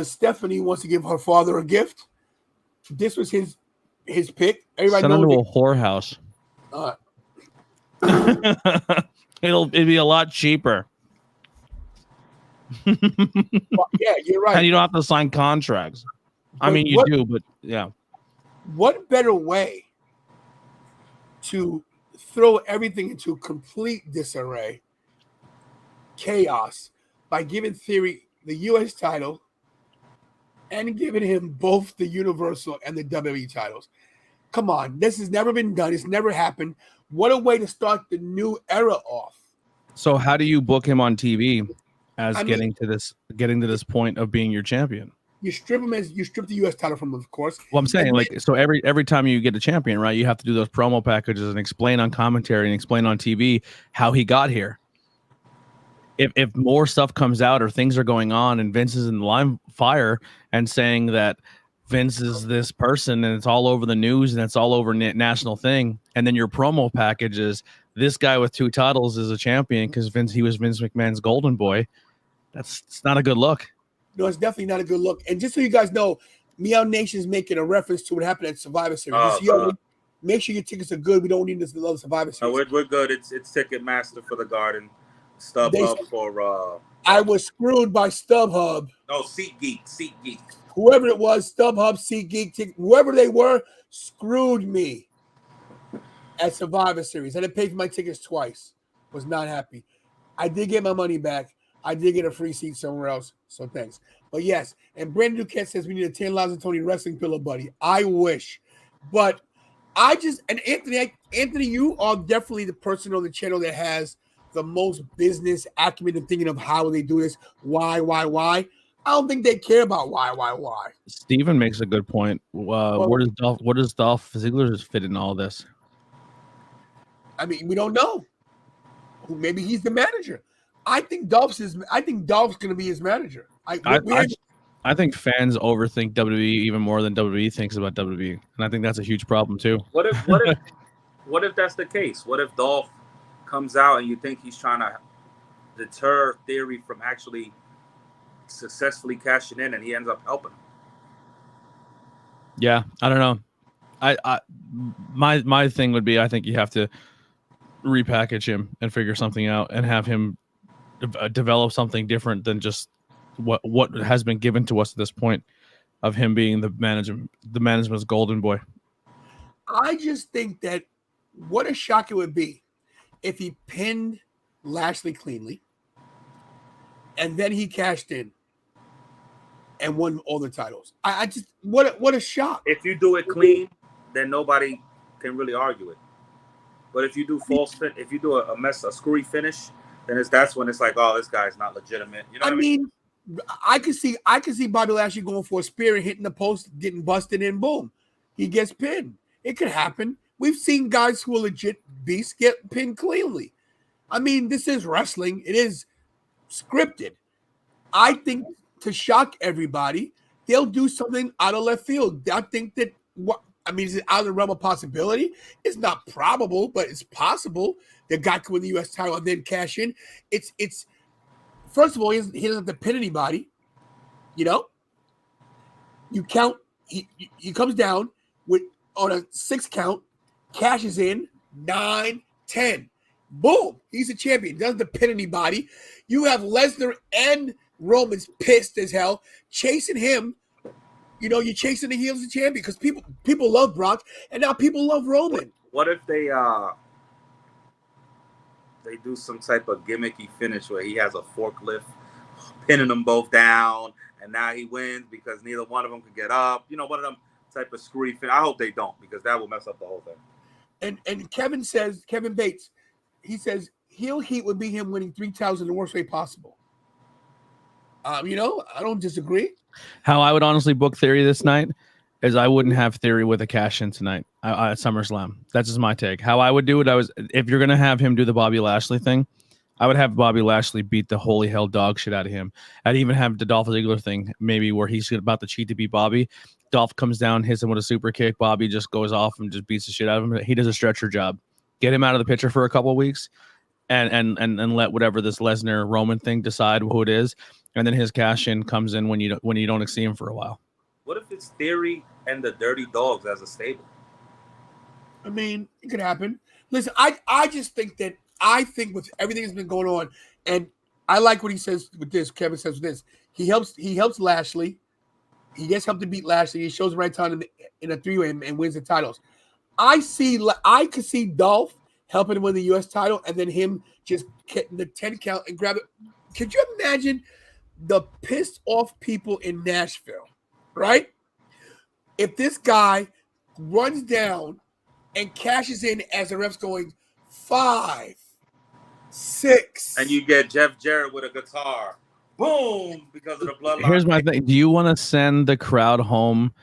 Stephanie wants to give her father a gift. This was his pick. Everybody Send him knows to a whorehouse. It'd be a lot cheaper. Well, yeah, you're right. And you don't have to sign contracts. I mean, you do, but yeah. What better way to throw everything into complete disarray, chaos, by giving Theory the U.S. title and giving him both the Universal and the WWE titles? Come on, this has never been done. It's never happened. What a way to start the new era off. So how do you book him on TV as getting to this point of being your champion? You strip the U.S. title from him, of course. Well, I'm saying, so every time you get a champion, right, you have to do those promo packages and explain on commentary and explain on TV how he got here. If more stuff comes out or things are going on and Vince is in the line fire and saying that Vince is this person and it's all over the news and it's all over national thing, and then your promo package is this guy with 2 titles is a champion because he was Vince McMahon's golden boy, it's not a good look. No, it's definitely not a good look. And just so you guys know, Meow Nation's making a reference to what happened at Survivor Series. Make sure your tickets are good. We don't need this to love Survivor Series. No, we're good. It's Ticketmaster for the Garden, StubHub for. I was screwed by StubHub. No, SeatGeek. Whoever it was, StubHub, SeatGeek, whoever they were, screwed me at Survivor Series. I had to pay for my tickets twice. Was not happy. I did get my money back. I did get a free seat somewhere else, so thanks. But yes, and Brandon Duquette says we need a 10 Lives of Tony wrestling pillow, buddy. I wish. But Anthony, you are definitely the person on the channel that has the most business acumen in thinking of how they do this. Why? I don't think they care about why. Steven makes a good point. Where does Dolph Ziggler fit in all this? I mean, we don't know. Maybe he's the manager. I think Dolph's going to be his manager. I think fans overthink WWE even more than WWE thinks about WWE, and I think that's a huge problem too. What if that's the case? What if Dolph comes out and you think he's trying to deter Theory from actually successfully cashing in, and he ends up helping him? Yeah, I don't know. My thing would be, I think you have to repackage him and figure something out and have him develop something different than just what has been given to us at this point of him being the management's golden boy. I just think that what a shock it would be if he pinned Lashley cleanly and then he cashed in and won all the titles. I just what a shock. If you do it clean, then nobody can really argue it. But if you do if you do a screwy finish, then that's when it's like, oh, this guy's not legitimate. You know what I mean? I could see Bobby Lashley going for a spear and hitting the post, getting busted in, boom. He gets pinned. It could happen. We've seen guys who are legit beasts get pinned cleanly. I mean, this is wrestling. It is scripted. I think to shock everybody, they'll do something out of left field. I think that is it out of the realm of possibility? It's not probable, but it's possible that guy could win the U.S. title and then cash in. It's first of all, he doesn't have to pin anybody. You know, you count. He comes down on a 6 count, cashes in 9, 10. Boom, he's a champion. Doesn't have to pin anybody. You have Lesnar and Roman's pissed as hell, chasing him. You know, you're chasing the heels of the champion because people love Brock, and now people love Roman. What if they do some type of gimmicky finish where he has a forklift pinning them both down, and now he wins because neither one of them can get up? You know, one of them type of screwy finish. I hope they don't, because that will mess up the whole thing. And Kevin Bates, he says heel heat would be him winning 3 titles in the worst way possible. You know, I don't disagree. How I would honestly book Theory this night is I wouldn't have Theory with a cash in tonight at SummerSlam. That's just my take. How I would do it, if you're gonna have him do the Bobby Lashley thing, I would have Bobby Lashley beat the holy hell dog shit out of him. I'd even have the Dolph Ziggler thing, maybe where he's about to cheat to beat Bobby. Dolph comes down, hits him with a super kick. Bobby just goes off and just beats the shit out of him. He does a stretcher job. Get him out of the picture for a couple of weeks, and let whatever this Lesnar Roman thing decide who it is, and then his cash in comes in when you don't see him for a while. What if it's Theory and the Dirty Dogs as a stable? I mean, it could happen. Listen, I just think with everything that's been going on, and I like what he says with this. Kevin says with this. He helps Lashley. He gets helped to beat Lashley. He shows the right time in a 3-way and wins the titles. I could see Dolph helping him win the U.S. title, and then him just getting the 10 count and grab it. Could you imagine the pissed off people in Nashville, right? If this guy runs down and cashes in as the ref's going 5, 6, and you get Jeff Jarrett with a guitar, boom, because of the bloodline. Here's my thing: do you want to send the crowd home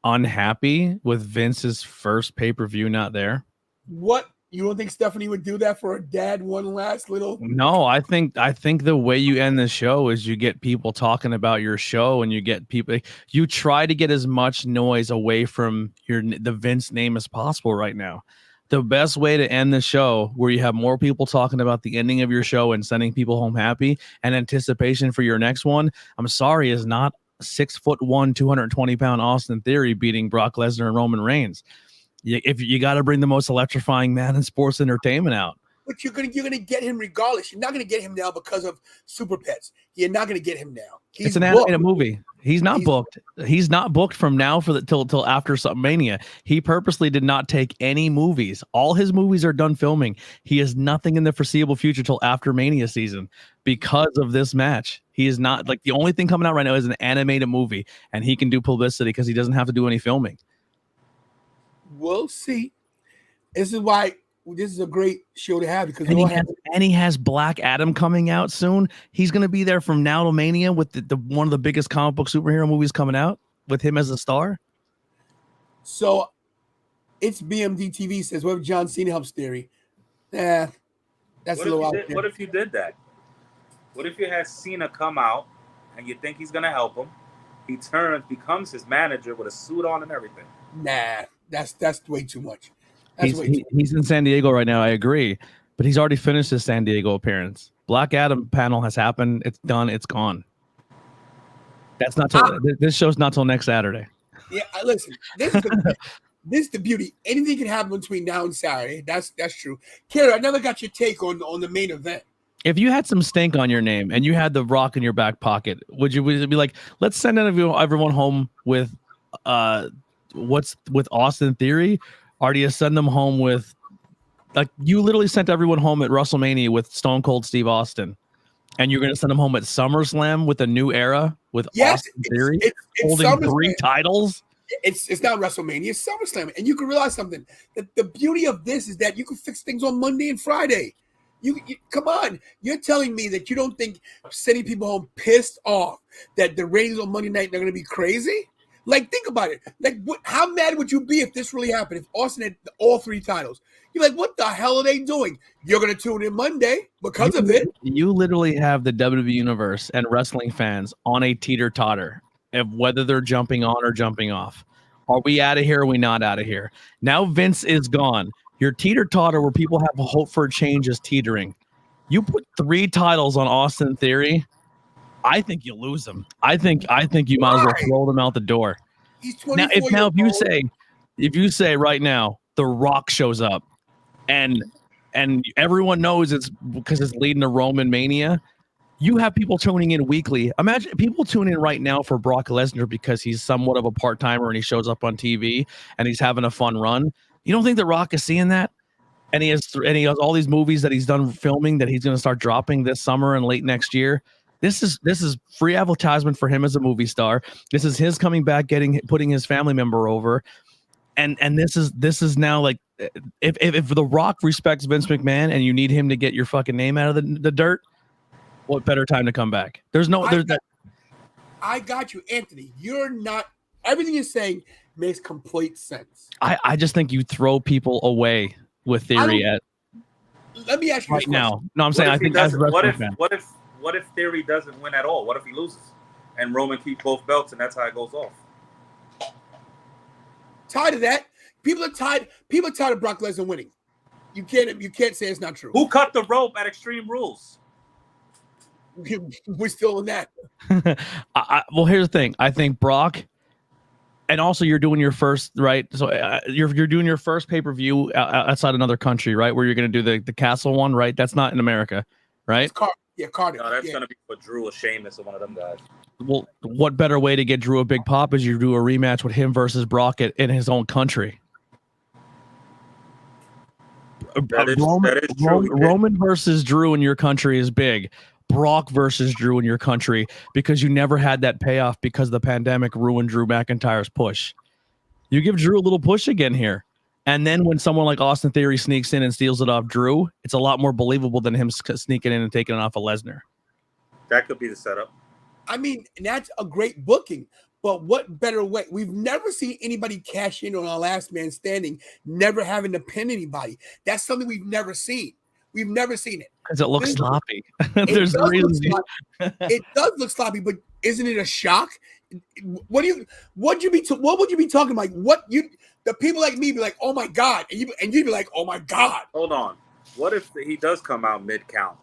unhappy with Vince's first pay-per-view not there? What? You don't think Stephanie would do that for her dad one last little? No, I think the way you end the show is you get people talking about your show, and you get people. You try to get as much noise away from the Vince name as possible right now. The best way to end the show, where you have more people talking about the ending of your show and sending people home happy and anticipation for your next one, I'm sorry, is not 6'1", 220-pound Austin Theory beating Brock Lesnar and Roman Reigns. If you got to bring the most electrifying man in sports entertainment out. But you're gonna get him regardless. You're not gonna get him now because of Super Pets. You're not gonna get him now. It's an animated movie. He's not booked. He's not booked from now till after Mania. He purposely did not take any movies. All his movies are done filming. He has nothing in the foreseeable future till after Mania season because of this match. He is not, like, the only thing coming out right now is an animated movie, and he can do publicity because he doesn't have to do any filming. We'll see. This is why this is a great show to have, because he has Black Adam coming out soon. He's going to be there from now to Mania with the one of the biggest comic book superhero movies coming out with him as a star. So it's BMD TV says, what if John Cena helps Theory? That's a little out there. What if you did that? What if you had Cena come out and you think he's gonna help him? He turns, becomes his manager with a suit on and everything. Nah, that's way too much. That's He's in San Diego right now. I agree, but he's already finished his San Diego appearance. Black Adam panel has happened. It's done. It's gone. That's not till, this show's not till next Saturday. Yeah, listen. This is the beauty. Anything can happen between now and Saturday. That's true. Kara, I never got your take on the main event. If you had some stink on your name and you had The Rock in your back pocket, would you be like, let's send everyone home with with Austin Theory? Or do you send them home with, like, you literally sent everyone home at WrestleMania with Stone Cold Steve Austin, and you're going to send them home at SummerSlam with a new era with Austin Theory holding 3 titles? It's not WrestleMania, it's SummerSlam. And you can realize something. The beauty of this is that you can fix things on Monday and Friday. You come on. You're telling me that you don't think sending people home pissed off that the ratings on Monday night are going to be crazy? Like, think about it. Like, how mad would you be if this really happened? If Austin had all 3 titles, you're like, what the hell are they doing? You're going to tune in Monday because of it. You literally have the WWE universe and wrestling fans on a teeter-totter of whether they're jumping on or jumping off. Are we out of here? Or are we not out of here? Now Vince is gone. Your teeter-totter where people have a hope for a change is teetering. You put 3 titles on Austin Theory, I think you lose them. I think you might as well throw them out the door. He's 24 now if you say right now The Rock shows up and everyone knows it's because it's leading to Roman Mania, you have people tuning in weekly. Imagine people tuning in right now for Brock Lesnar because he's somewhat of a part-timer and he shows up on TV and he's having a fun run. You don't think The Rock is seeing that? And he has all these movies that he's done filming that he's going to start dropping this summer and late next year. This is free advertisement for him as a movie star. This is his coming back, putting his family member over, and this is now like if The Rock respects Vince McMahon and you need him to get your fucking name out of the dirt, what better time to come back? I got you, Anthony. You're not everything you're saying makes complete sense. I just think you throw people away with Theory let me ask you right now. No, I'm saying I think what if Theory doesn't win at all? What if he loses and Roman keeps both belts and that's how it goes off? Tired of that. People are tired of Brock Lesnar winning. You can't say it's not true. Who cut the rope at Extreme Rules? We're still in that. Well, here's the thing. I think Brock, and also you're doing your first, right? So you're doing your first pay-per-view outside another country, right? Where you're going to do the Castle one, right? That's not in America, right? Cardiff. No, that's going to be for Drew or Sheamus or one of them guys. Well, what better way to get Drew a big pop is you do a rematch with him versus Brock in his own country. That is true. Roman versus Drew in your country is big. Brock versus Drew in your country, because you never had that payoff because the pandemic ruined Drew McIntyre's push. You give Drew a little push again here. And then when someone like Austin Theory sneaks in and steals it off Drew, it's a lot more believable than him sneaking in and taking it off of Lesnar. That could be the setup. I mean, that's a great booking, but what better way? We've never seen anybody cash in on our last man standing, never having to pin anybody. That's something we've never seen. We've never seen it. Because it looks sloppy. There's a reason. It does look sloppy, but isn't it a shock? What would you be talking like? The people like me be like, oh my God. And you'd be like, oh my God. Hold on. What if he does come out mid-count?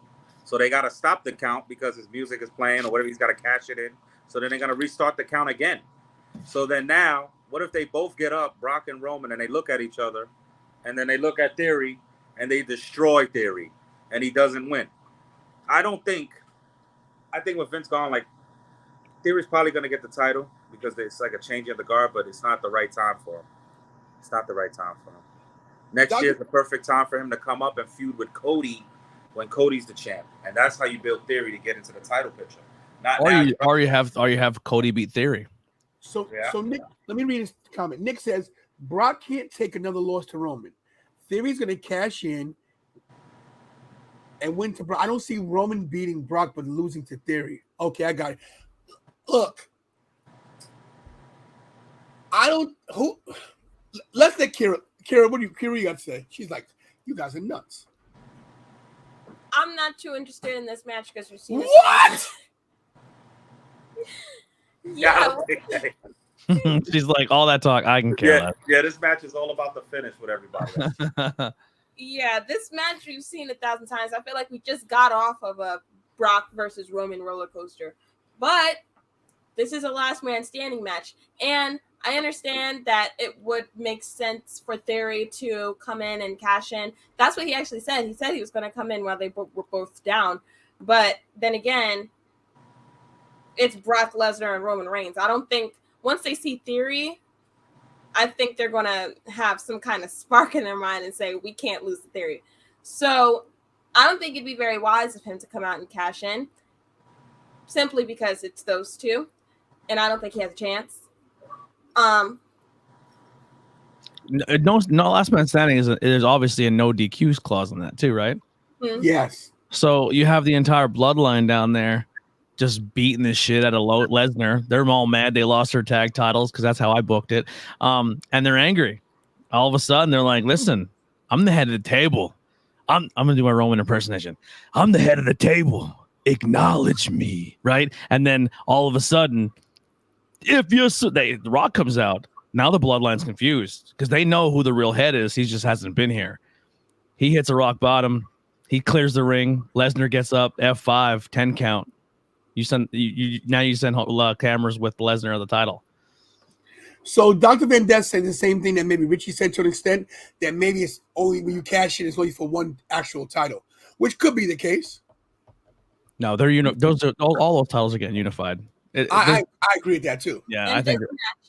So they got to stop the count because his music is playing or whatever. He's got to cash it in. So then they're going to restart the count again. So then now, what if they both get up, Brock and Roman, and they look at each other, and then they look at Theory, and they destroy Theory, and he doesn't win? I think with Vince gone, like, Theory's probably going to get the title because it's like a change of the guard, but it's not the right time for him. It's not the right time for him. Next year is the perfect time for him to come up and feud with Cody when Cody's the champ, and that's how you build Theory to get into the title picture. Or you have Cody beat Theory. So Nick, let me read his comment. Nick says Brock can't take another loss to Roman. Theory's going to cash in and win to Brock. I don't see Roman beating Brock but losing to Theory. Okay, I got it. Look, let's let Kira. Kira, what do you got to say? She's like, you guys are nuts. I'm not too interested in this match because we've seen What? Yeah. She's like, all that talk, I can care less. Yeah, this match is all about the finish with everybody else. Yeah, this match we've seen 1,000 times. I feel like we just got off of a Brock versus Roman roller coaster. But this is a last man standing match. And I understand that it would make sense for Theory to come in and cash in. That's what he actually said. He said he was going to come in while they were both down. But then again, it's Brock Lesnar and Roman Reigns. I don't think once they see Theory, I think they're going to have some kind of spark in their mind and say, we can't lose the Theory. So I don't think it'd be very wise of him to come out and cash in simply because it's those two. And I don't think he has a chance. No last man standing is obviously a no DQs clause on that too, right? Hmm. Yes. So you have the entire bloodline down there just beating the shit out of Lesnar. They're all mad they lost their tag titles because that's how I booked it. And they're angry. All of a sudden they're like, listen, I'm the head of the table. I'm gonna do my Roman impersonation. I'm the head of the table. Acknowledge me, right? And then all of a sudden, the Rock comes out. Now the bloodline's confused because they know who the real head is. He just hasn't been here. He hits a rock bottom. He clears the ring. Lesnar gets up. F5, 10 count. You send cameras with Lesnar of the title. So Dr. Van Ness said the same thing that maybe Richie said to an extent, that maybe it's only when you cash in, it's only for one actual title, which could be the case. No, they're those are all those titles are getting unified. I agree with that too. Yeah, And I think this match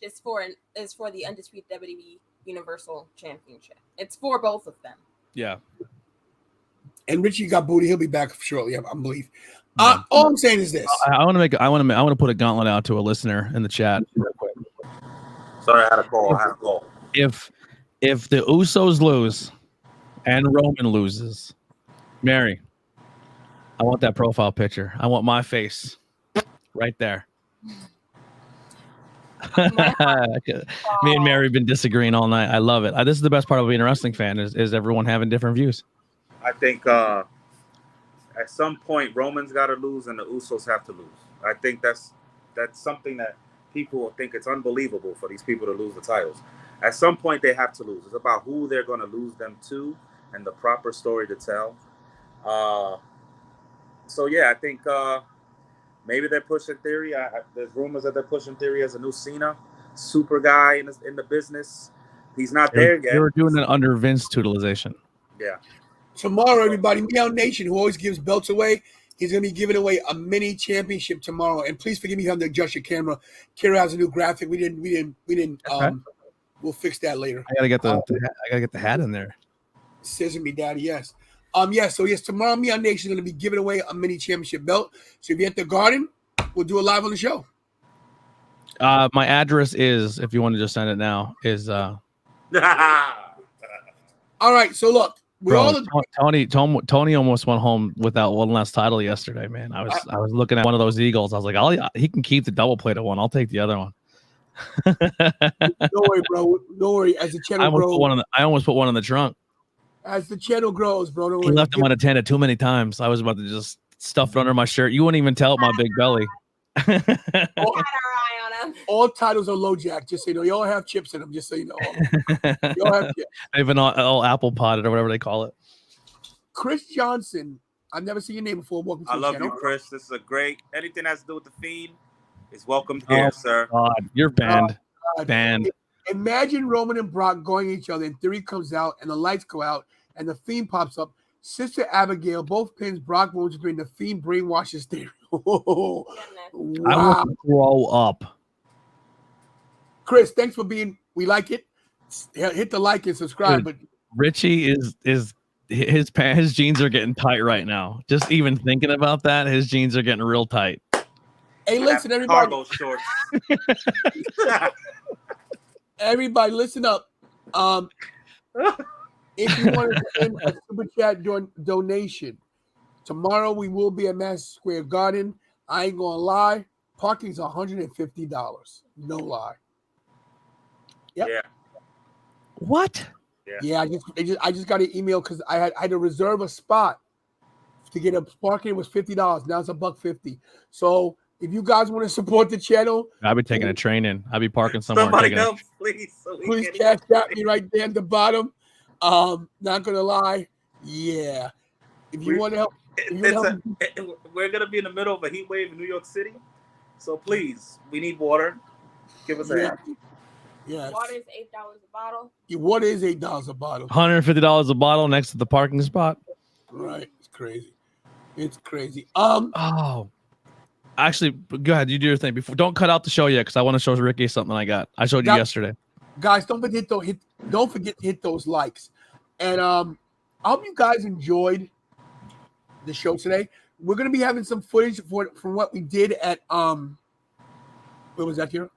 is for the undisputed WWE Universal Championship. It's for both of them. yeah. And Richie got booty. He'll be back shortly, I believe. All I'm saying is this. I want to put a gauntlet out to a listener in the chat real quick. Sorry, I had a call. If the Usos lose and Roman loses, Mary, I want that profile picture. I want my face right there. Me and Mary have been disagreeing all night. I love it. This is the best part of being a wrestling fan is everyone having different views. I think at some point Roman's got to lose and the Usos have to lose. I think that's something that people think it's unbelievable for these people to lose the titles. At some point they have to lose. It's about who they're going to lose them to and the proper story to tell. So yeah, I think maybe they're pushing Theory. There's rumors that they're pushing Theory as a new Cena, super guy in the business. He's not there yet. They were doing it under Vince tutelization. Yeah. Tomorrow, everybody, Meow Nation, who always gives belts away, he's going to be giving away a mini championship tomorrow. And please forgive me having to adjust your camera. Kira has a new graphic. We didn't. We'll fix that later. I gotta get the hat in there. Scissor me, daddy. Yes. So tomorrow, Meow Nation is going to be giving away a mini championship belt. So if you're at the Garden, we'll do it live on the show. My address is, if you want to just send it now, is all right. So look. Tony almost went home without one last title yesterday, man. I was looking at one of those Eagles. I was like, he can keep the double plated one. I'll take the other one. Don't worry, bro. Don't worry. As the channel grows, I almost put one in the trunk. As the channel grows, bro. Don't He worry. left him unattended too many times. I was about to just stuff it under my shirt. You wouldn't even tell it my big belly. Had our eye on him. All titles are low jack. Just so you know, you all have chips in them. Just so you know, you all have chips. They've been all apple potted or whatever they call it. Chris Johnson. I've never seen your name before. Welcome to I the love channel. you, Chris. This is a great. Anything that's to do with the Fiend is welcome here, sir. God, you're banned. God. Banned. Imagine Roman and Brock going at each other, and Theory comes out, and the lights go out, and the Fiend pops up. Sister Abigail both pins Brock moves between the Fiend brainwashes Theory. Wow. I want to grow up. Chris, thanks for being. We like it. Hit the like and subscribe. Dude, but Richie is his jeans are getting tight right now. Just even thinking about that, his jeans are getting real tight. Hey, listen, everybody. Cargo shorts. Everybody, listen up. If you want to send a super chat donation, tomorrow we will be at Madison Square Garden. I ain't gonna lie, parking's $150. No lie. Yep. Yeah. What? Yeah, I just got an email because I had to reserve a spot to get a parking was $50. Now it's $1.50. So if you guys want to support the channel, I'll be taking a train in. I'll be parking somewhere. Somebody help, please. So please cash out me right there at the bottom. Not gonna lie, yeah. If you want to help, we're gonna be in the middle of a heat wave in New York City, so please, we need water. Give us a hand. Yes. Water is $8 a bottle. Your water is $8 a bottle. $150 a bottle next to the parking spot. Right, it's crazy. It's crazy. Oh, actually, go ahead. You do your thing before. Don't cut out the show yet, because I want to show Ricky something I got. I showed you yesterday. Guys, don't forget to hit those likes. And I hope you guys enjoyed the show today. We're gonna be having some footage from what we did at where was that here?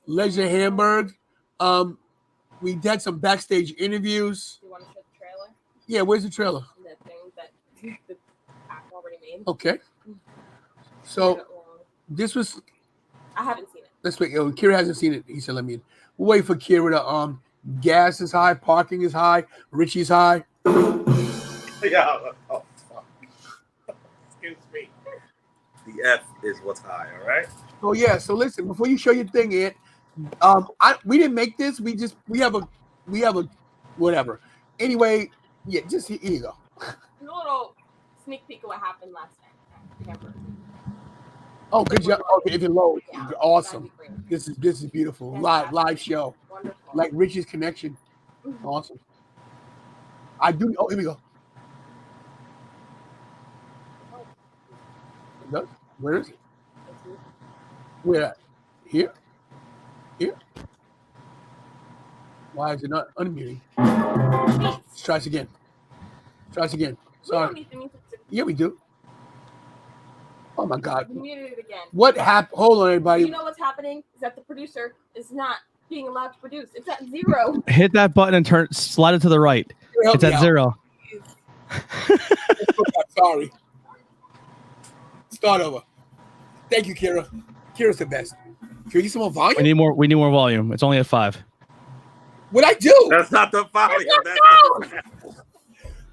Leisure Hamburg. We did some backstage interviews. You want to show the trailer? Yeah, where's the trailer? The thing that the app already made. Okay. So this was. I haven't seen it. Let's wait. Kira hasn't seen it. He said, "Let me." We'll wait for Kira to. Gas is high. Parking is high. Richie's high. Yeah. Oh, fuck. Excuse me. The F is what's high. All right. Oh yeah. So listen, before you show your thing, Ant. We didn't make this. We have a whatever. Anyway, yeah. Just here you go. A little sneak peek of what happened last night. Oh, good job. Okay, if it low, Yeah, awesome. that'd be great. This is beautiful. Fantastic. Live show. Wonderful. Like Richie's connection. Awesome. I do. Oh, here we go. No, where is it? Where at? Here? Here? Why is it not unmuting? Let's try this again. Try this again. We don't Sorry. need the music to Yeah, we do. Oh my God. We muted it again. What happened? Hold on, everybody. You know what's happening is that the producer is not being allowed to produce. It's at 0. Hit that button and slide it to the right. Help It's me at out. 0. Sorry. Start over. Thank you, Kira. Kira's the best. Can we get some more volume? We need more volume. It's only at 5. What I do? That's not the volume.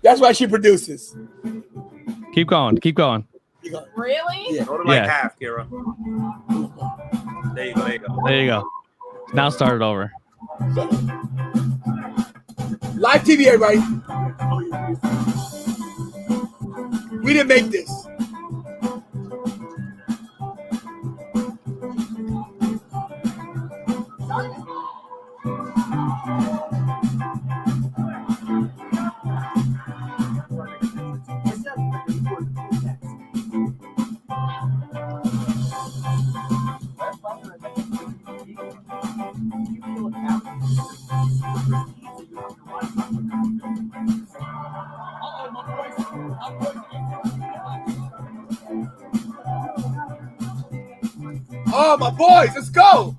That's why she produces. Keep going. Keep going. You go. Really? Yeah. Go to like Yeah. half, Kira. There you go. There you go. There you go. Now start it over. Live TV, everybody. We didn't make this. Oh, my boys, let's go.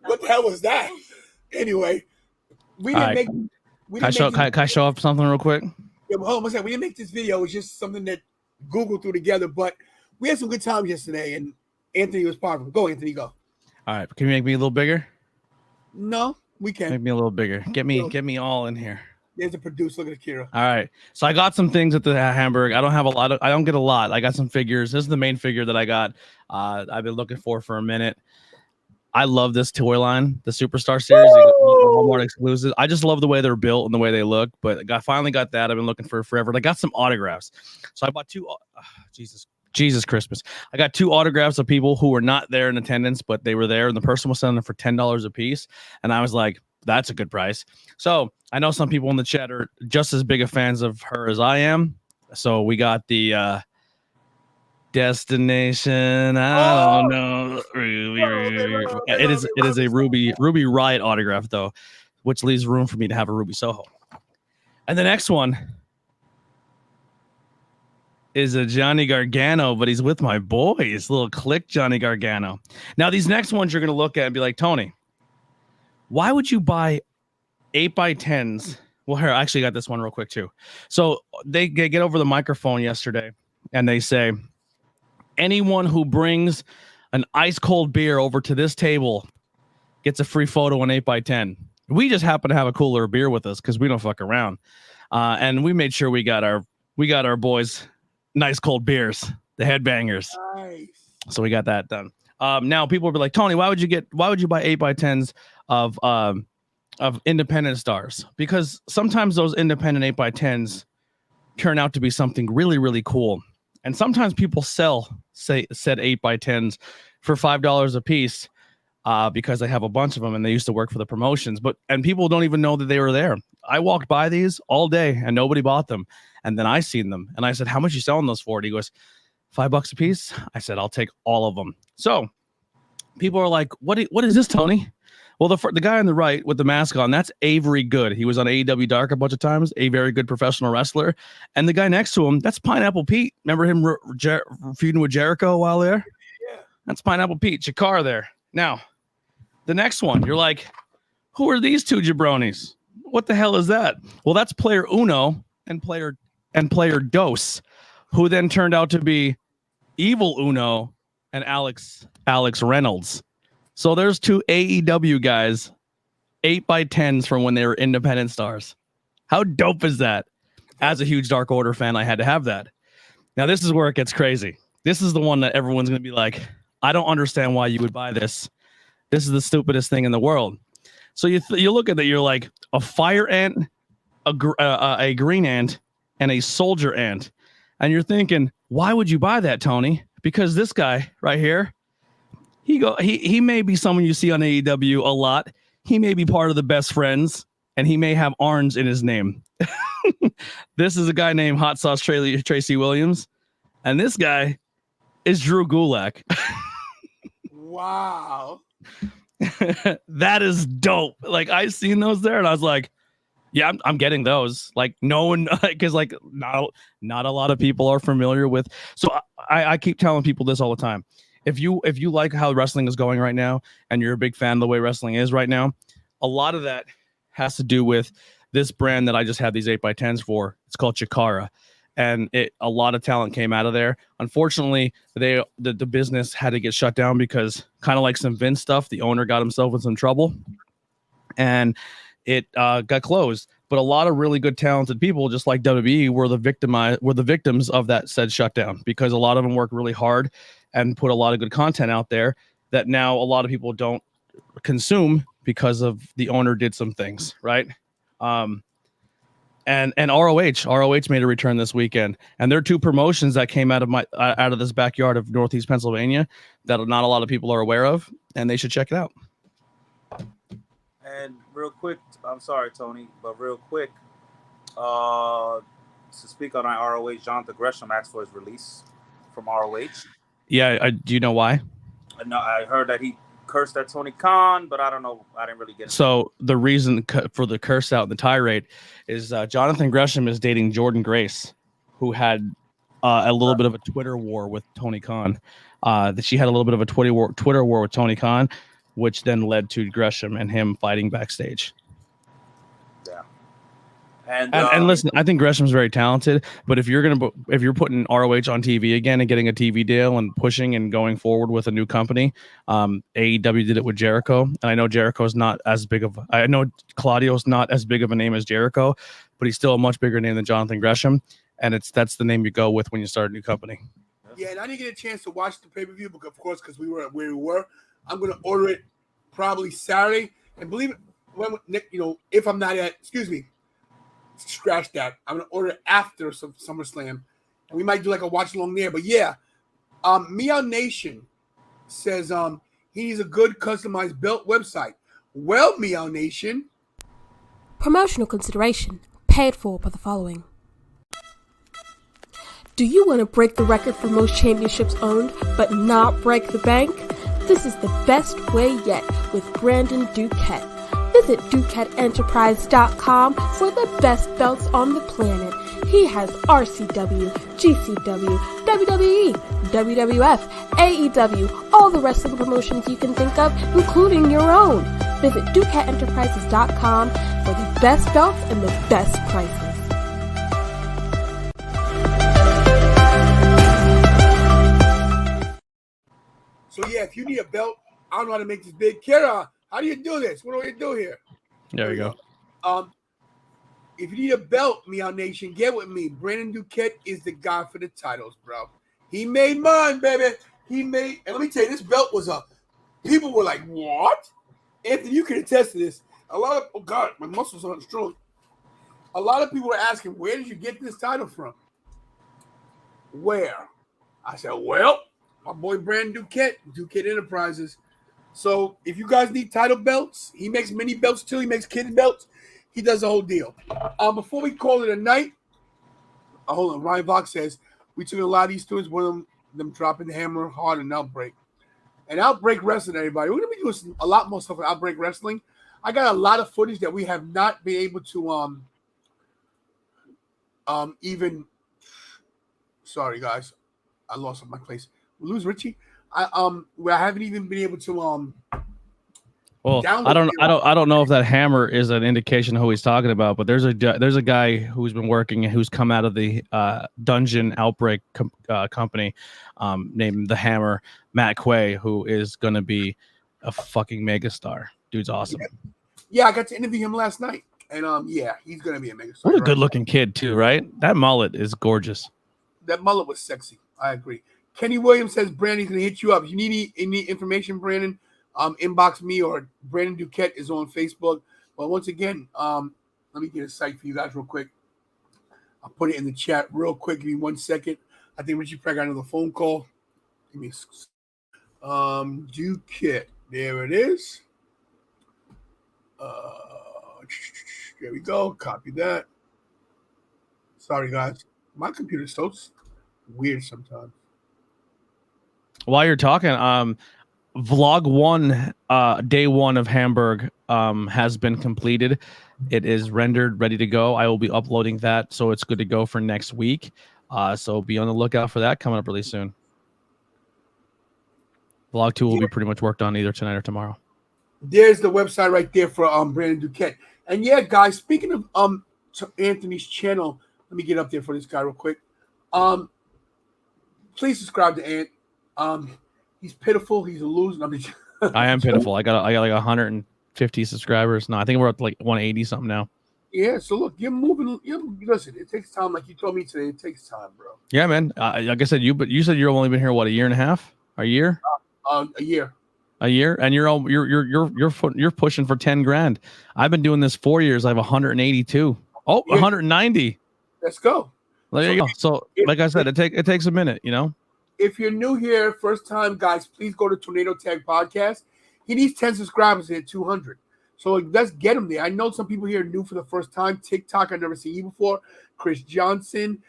What the hell was that? Anyway, we didn't All right. make. We Can I show up something real quick? Yeah, hold on one second. We didn't make this video. It was just something that Google threw together. But we had some good times yesterday, and Anthony was part of it. Go, Anthony, go. All right. Can you make me a little bigger? No, we Make can. me a little bigger. Get me all in here. There's a producer. Look at Akira. All right. So I got some things at the Hamburg. I don't have a lot of. I don't get a lot. I got some figures. This is the main figure that I got. I've been looking for a minute. I love this toy line, the Superstar series, Walmart exclusive. I just love the way they're built and the way they look. But I finally got that. I've been looking for it forever. And I got some autographs. So I bought two. Jesus Christmas. I got 2 autographs of people who were not there in attendance, but they were there. And the person was selling them for $10 a piece. And I was like, that's a good price. So I know some people in the chat are just as big of fans of her as I am. So we got the Destination. I don't know. Ruby. It is a Ruby Riot autograph though, which leaves room for me to have a Ruby Soho. And the next one is a Johnny Gargano, but he's with my boys. Little click Johnny Gargano. Now, these next ones you're going to look at and be like, Tony, why would you buy 8x10s? Well, here, I actually got this one real quick, too. So they get over the microphone yesterday, and they say, anyone who brings an ice cold beer over to this table gets a free photo on 8x10. We just happen to have a cooler beer with us because we don't fuck around. And we made sure we got our boys nice cold beers, the headbangers. Nice. So we got that done. Now people will be like, Tony, why would you buy 8x10s of independent stars? Because sometimes those independent 8x10s turn out to be something really, really cool. And sometimes people sell said 8x10s for $5 a piece because they have a bunch of them and they used to work for the promotions. And people don't even know that they were there. I walked by these all day and nobody bought them. And then I seen them and I said, how much you selling those for? And he goes, $5 a piece. I said, I'll take all of them. So people are like, what is this, Tony? Well, the guy on the right with the mask on, that's Avery Good. He was on AEW Dark a bunch of times, a very good professional wrestler. And the guy next to him, that's Pineapple Pete. Remember him feuding with Jericho a while there? Yeah. That's Pineapple Pete, Chikara there. Now, the next one, you're like, who are these two jabronis? What the hell is that? Well, that's Player Uno and Player Dos, who then turned out to be Evil Uno and Alex Reynolds. So there's two AEW guys, 8x10s from when they were independent stars. How dope is that? As a huge Dark Order fan, I had to have that. Now, this is where it gets crazy. This is the one that everyone's going to be like, I don't understand why you would buy this. This is the stupidest thing in the world. So you look at it, you're like a fire ant, a green ant, and a soldier ant. And you're thinking, why would you buy that, Tony? Because this guy right here, he may be someone you see on AEW a lot. He may be part of the Best Friends, and he may have orange in his name. This is a guy named Hot Sauce Tracy Williams, and this guy is Drew Gulak. Wow. That is dope. Like, I seen those there, and I was like, yeah, I'm getting those. Like, no one, because like not a lot of people are familiar with. So I keep telling people this all the time. If you like how wrestling is going right now, and you're a big fan of the way wrestling is right now, a lot of that has to do with this brand that I just had these 8x10s for. It's called Chikara, and a lot of talent came out of there. Unfortunately, the business had to get shut down because, kind of like some Vince stuff, the owner got himself in some trouble, and it got closed. But a lot of really good, talented people, just like WWE, were the victims of that said shutdown, because a lot of them worked really hard and put a lot of good content out there that now a lot of people don't consume because of the owner did some things, right? And ROH made a return this weekend, and there are two promotions that came out of this backyard of Northeast Pennsylvania that not a lot of people are aware of, and they should check it out. And real quick, I'm sorry, Tony, but real quick, to speak on our ROH, Jonathan Gresham asked for his release from ROH. Yeah, do you know why? No, I heard that he cursed at Tony Khan, but I don't know. I didn't really get it. So the reason for the curse out and the tirade is Jonathan Gresham is dating Jordan Grace, who had a little bit of a Twitter war with Tony Khan. That she had a little bit of a Twitter war with Tony Khan, which then led to Gresham and him fighting backstage. Yeah. And listen, I think Gresham's very talented, but if you're putting ROH on TV again and getting a TV deal and pushing and going forward with a new company, AEW did it with Jericho, and I know Jericho's not as big of. I know Claudio's not as big of a name as Jericho, but he's still a much bigger name than Jonathan Gresham, and that's the name you go with when you start a new company. Yeah, and I didn't get a chance to watch the pay-per-view, but of course, because we were where we were, I'm going to order it probably Saturday, and believe it, if I'm not at, scratch that. I'm gonna order it after SummerSlam, and we might do like a watch along there. But yeah, Meow Nation says he needs a good customized belt website. Well, Meow Nation, promotional consideration paid for by the following. Do you want to break the record for most championships owned, but not break the bank? This is the best way yet with Brandon Duquette. Visit DuquetteEnterprise.com for the best belts on the planet. He has RCW, GCW, WWE, WWF, AEW, all the wrestling promotions you can think of, including your own. Visit DuquetteEnterprises.com for the best belts and the best prices. So yeah, if you need a belt, I don't know how to make this big. Kira, how do you do this? What do we do here? There you go. If you need a belt, Meow Nation, get with me. Brandon Duquette is the guy for the titles, bro. He made mine, baby. And let me tell you, this belt was people were like, what? Anthony, you can attest to this. Oh God, my muscles aren't strong. A lot of people were asking, where did you get this title from? Where? I said, well, my boy Brandon Duquette Enterprises. So if you guys need title belts, he makes mini belts too. He makes kids belts. He does the whole deal. Before we call it a night, hold on. Ryan Vox says, we took a lot of these students, one of them dropping the hammer hard in Outbreak. And Outbreak Wrestling, everybody. We're going to be doing a lot more stuff with Outbreak Wrestling. I got a lot of footage that we have not been able to even. Sorry, guys. I lost my place. We lose Richie. I haven't even been able to Well, I don't know if that hammer is an indication of who he's talking about, but there's a guy who's been working and who's come out of the Dungeon Outbreak company named The Hammer, Matt Quay, who is going to be a fucking megastar. Dude's awesome. Yeah, I got to interview him last night, and yeah, he's going to be a megastar. What a good-looking kid too, right? That mullet is gorgeous. That mullet was sexy. I agree. Kenny Williams says Brandon's going to hit you up. If you need any information, Brandon, inbox me, or Brandon Duquette is on Facebook. But once again, let me get a site for you guys real quick. I'll put it in the chat real quick. Give me 1 second. I think Richie probably got another phone call. Give me Duquette. There it is. There we go. Copy that. Sorry, guys. My computer's so weird sometimes. While you're talking, Vlog 1, day 1 of Hamburg has been completed. It is rendered, ready to go. I will be uploading that, so it's good to go for next week. So be on the lookout for that coming up really soon. Vlog 2 will be pretty much worked on either tonight or tomorrow. There's the website right there for Brandon Duquette. And yeah, guys, speaking of Anthony's channel, let me get up there for this guy real quick. Please subscribe to Ant. He's pitiful. He's a loser. I am pitiful. I got like 150 subscribers. No, I think we're up to like 180 something now. Yeah, so look, you're moving. Listen, it takes time. Like you told me today, it takes time, bro. Yeah, man. Like I said, you said you've only been here what, a year and a half? A year? A year. A year, and you're pushing for 10 grand. I've been doing this 4 years. I have 182. Oh, yeah. 190. Let's go. There you go. So, like I said, it takes a minute, you know. If you're new here, first time, guys, please go to Tornado Tag Podcast. He needs 10 subscribers to hit 200. So let's get him there. I know some people here are new for the first time. TikTok, I've never seen you before. Chris Johnson,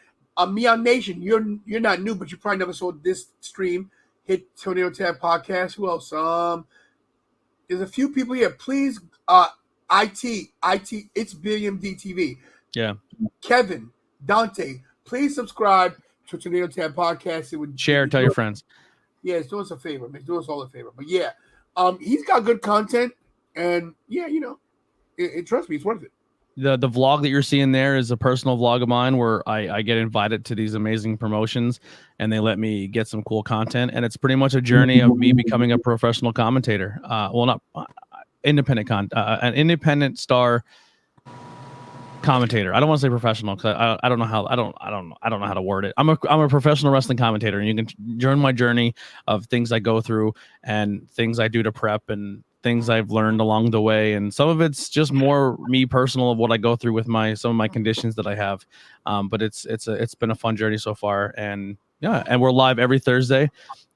Meow Nation, you're not new, but you probably never saw this stream. Hit Tornado Tag Podcast. Who else? There's a few people here. Please, IT, it's BMD TV. Yeah. Kevin, Dante, please subscribe to Tornado Tab Podcast. It would share, tell your friends. Yeah, it's doing us a favor. It's doing us all a favor. But yeah, he's got good content, and yeah, you know, trust me, it's worth it. The vlog that you're seeing there is a personal vlog of mine where I get invited to these amazing promotions, and they let me get some cool content, and it's pretty much a journey of me becoming a professional commentator. Well, not an independent star commentator. I don't want to say professional because I don't know how to word it. I'm a professional wrestling commentator, and you can join my journey of things I go through and things I do to prep and things I've learned along the way. And some of it's just more me personal of what I go through with some of my conditions that I have. But it's been a fun journey so far. And yeah, and we're live every Thursday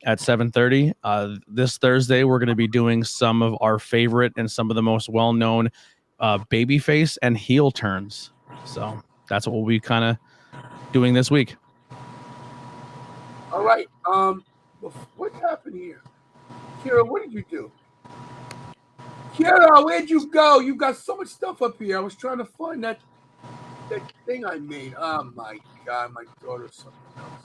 at 7:30. This Thursday, we're going to be doing some of our favorite and some of the most well-known babyface and heel turns. So that's what we'll be kind of doing this week. All right. What happened here? Kira, what did you do? Kira, where'd you go? You got so much stuff up here. I was trying to find that that thing I made. Oh my god, my daughter's something else.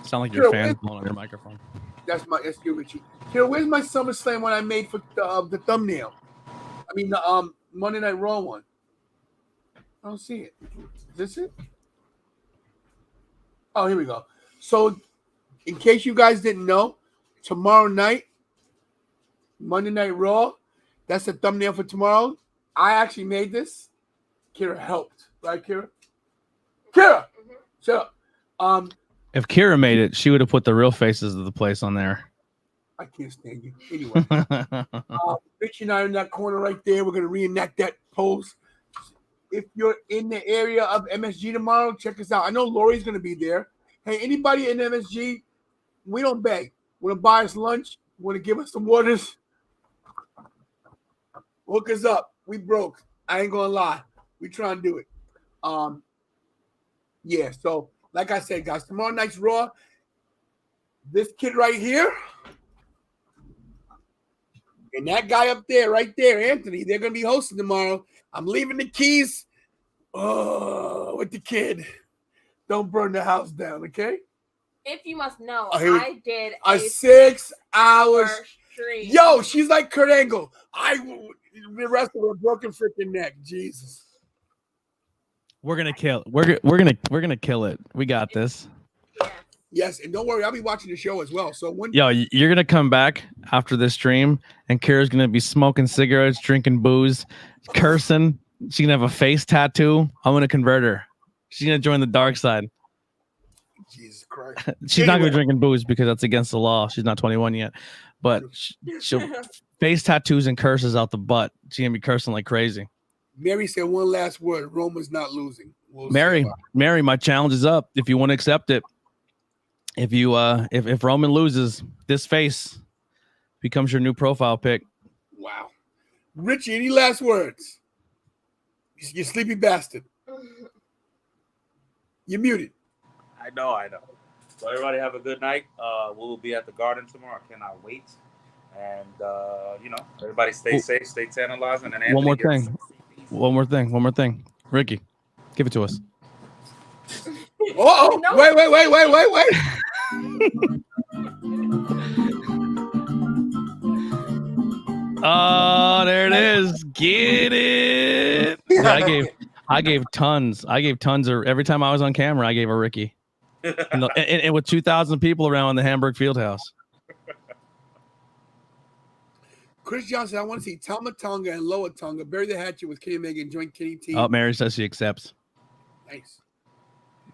Sound like your fans blowing on your microphone. That's you, Richie. Here, where's my SummerSlam one I made for the thumbnail? I mean the Monday Night Raw one. I don't see it. Is this it? Oh, here we go. So, in case you guys didn't know, tomorrow night, Monday Night Raw, that's the thumbnail for tomorrow. I actually made this. Kira helped, right, Kira? Kira, shut up. If Kira made it, she would have put the real faces of the place on there. I can't stand you. Anyway, Rich and I are in that corner right there. We're gonna reenact that pose. If you're in the area of MSG tomorrow, check us out. I know Lori's gonna be there. Hey, anybody in MSG, we don't beg. Want to buy us lunch? Want to give us some waters? Hook us up. We broke. I ain't gonna lie. We try and do it. Yeah. So, like I said, guys, tomorrow night's Raw. This kid right here. And that guy up there, right there, Anthony, they're going to be hosting tomorrow. I'm leaving the keys with the kid. Don't burn the house down, okay? If you must know, I did a 6 hours stream. Yo, she's like Kurt Angle. The rest of her broken freaking neck. Jesus. We're gonna kill. We're gonna kill it. We got this. Yes, and don't worry, I'll be watching the show as well. So when you're gonna come back after this stream, and Kira's gonna be smoking cigarettes, drinking booze, cursing. She's gonna have a face tattoo. I'm gonna convert her. She's gonna join the dark side. Jesus Christ. She's not gonna be drinking booze because that's against the law. She's not 21 yet. But she'll face tattoos and curses out the butt. She's gonna be cursing like crazy. Mary said one last word. Roman's not losing. Mary, my challenge is up. If you want to accept it. If you if Roman loses, this face becomes your new profile pic. Wow. Richie, any last words? You sleepy bastard. You're muted. I know. So everybody have a good night. We'll be at the Garden tomorrow. I cannot wait. And everybody stay safe, stay tantalizing. And one more thing. Ricky, give it to us. Oh, no. Wait. Oh, there it is. Get it. Yeah, I gave tons. Every time I was on camera, I gave a Ricky. And with 2,000 people around the Hamburg Fieldhouse. Chris Johnson, I want to see Tama Tonga and Lower Tonga bury the hatchet with Kenny Omega and join Kenny T. Oh, Mary says she accepts. Nice.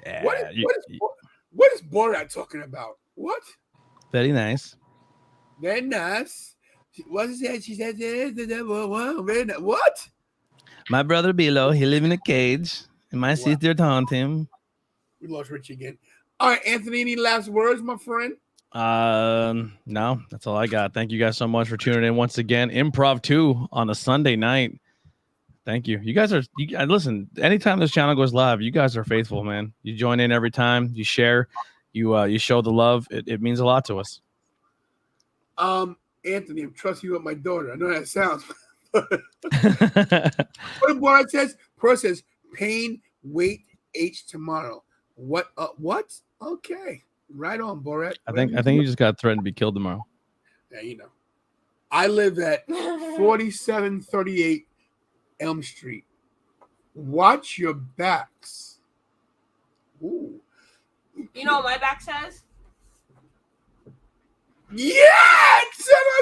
Yeah, what is Borat talking about? What? Very nice. Very nice. What is that? She said, what? My brother Bilo, he live in a cage, and my sister taunt him. We lost Richie again. All right, Anthony, any last words, my friend? No, that's all I got. Thank you guys so much for tuning in once again. Improv 2 on a Sunday night. Thank you. You guys are listen, anytime this channel goes live, you guys are faithful, man. You join in every time, you share, you show the love. It means a lot to us. Anthony, I'm trusting you with my daughter. I know that sounds. What Borat says? Pearl says, pain, wait, H tomorrow. What? Okay. Right on, Borat. I think you just got threatened to be killed tomorrow. Yeah, you know. I live at 4738 Elm Street. Watch your backs. Ooh. You know what my back says? Yeah!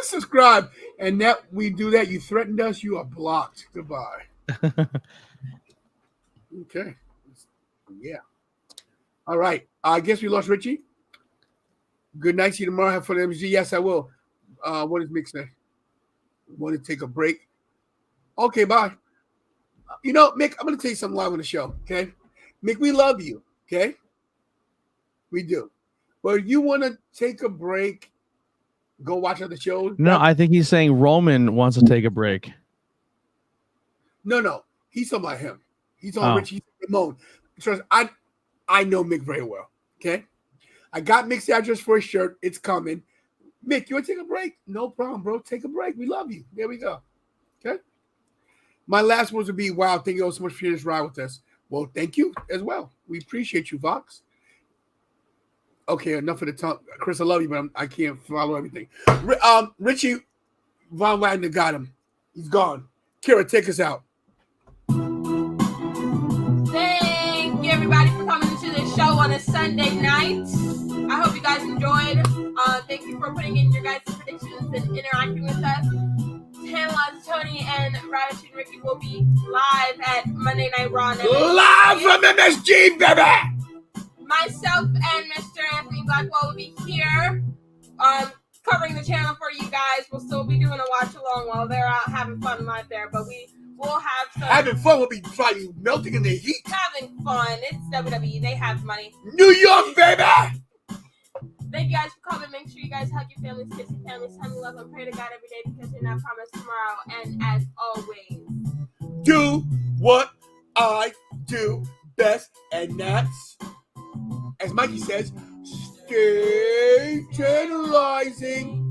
Subscribe. And that we do that. You threatened us. You are blocked. Goodbye. Okay. Yeah. All right. I guess we lost Richie. Good night. See you tomorrow. Have fun at MSG. Yes, I will. What does Mick say? Want to take a break? Okay, bye. You know, Mick, I'm going to tell you something live on the show, okay? Mick, we love you, okay? We do. But if you want to take a break, go watch other shows. No, I think he's saying Roman wants to take a break. No. He's talking about him. He's on Richie Ramon. Trust, I know Mick very well, okay? I got Mick's address for his shirt. It's coming. Mick, you want to take a break? No problem, bro. Take a break. We love you. There we go. Okay? My last words would be, wow, thank you all so much for sharing this ride with us. Well, thank you as well. We appreciate you, Vox. Okay, enough of the tongue. Chris, I love you, but I can't follow everything. Richie Von Wagner got him. He's gone. Kira, take us out. Thank you, everybody, for coming to this show on a Sunday night. I hope you guys enjoyed. Thank you for putting in your guys' predictions and interacting with us. Pamela, Tony, and Radish and Ricky will be live at Monday Night Raw. Live from MSG, baby! Myself and Mr. Anthony Blackwell will be here covering the channel for you guys. We'll still be doing a watch along while they're out having fun live there, but we will have some... Having fun will be probably melting in the heat. Having fun. It's WWE. They have money. New York, baby! Thank you guys for coming. Make sure you guys hug your families, kiss your families, tell me love, and pray to God every day because you're not promised tomorrow. And as always, do what I do best, and that's, as Mikey says, stay tantalizing.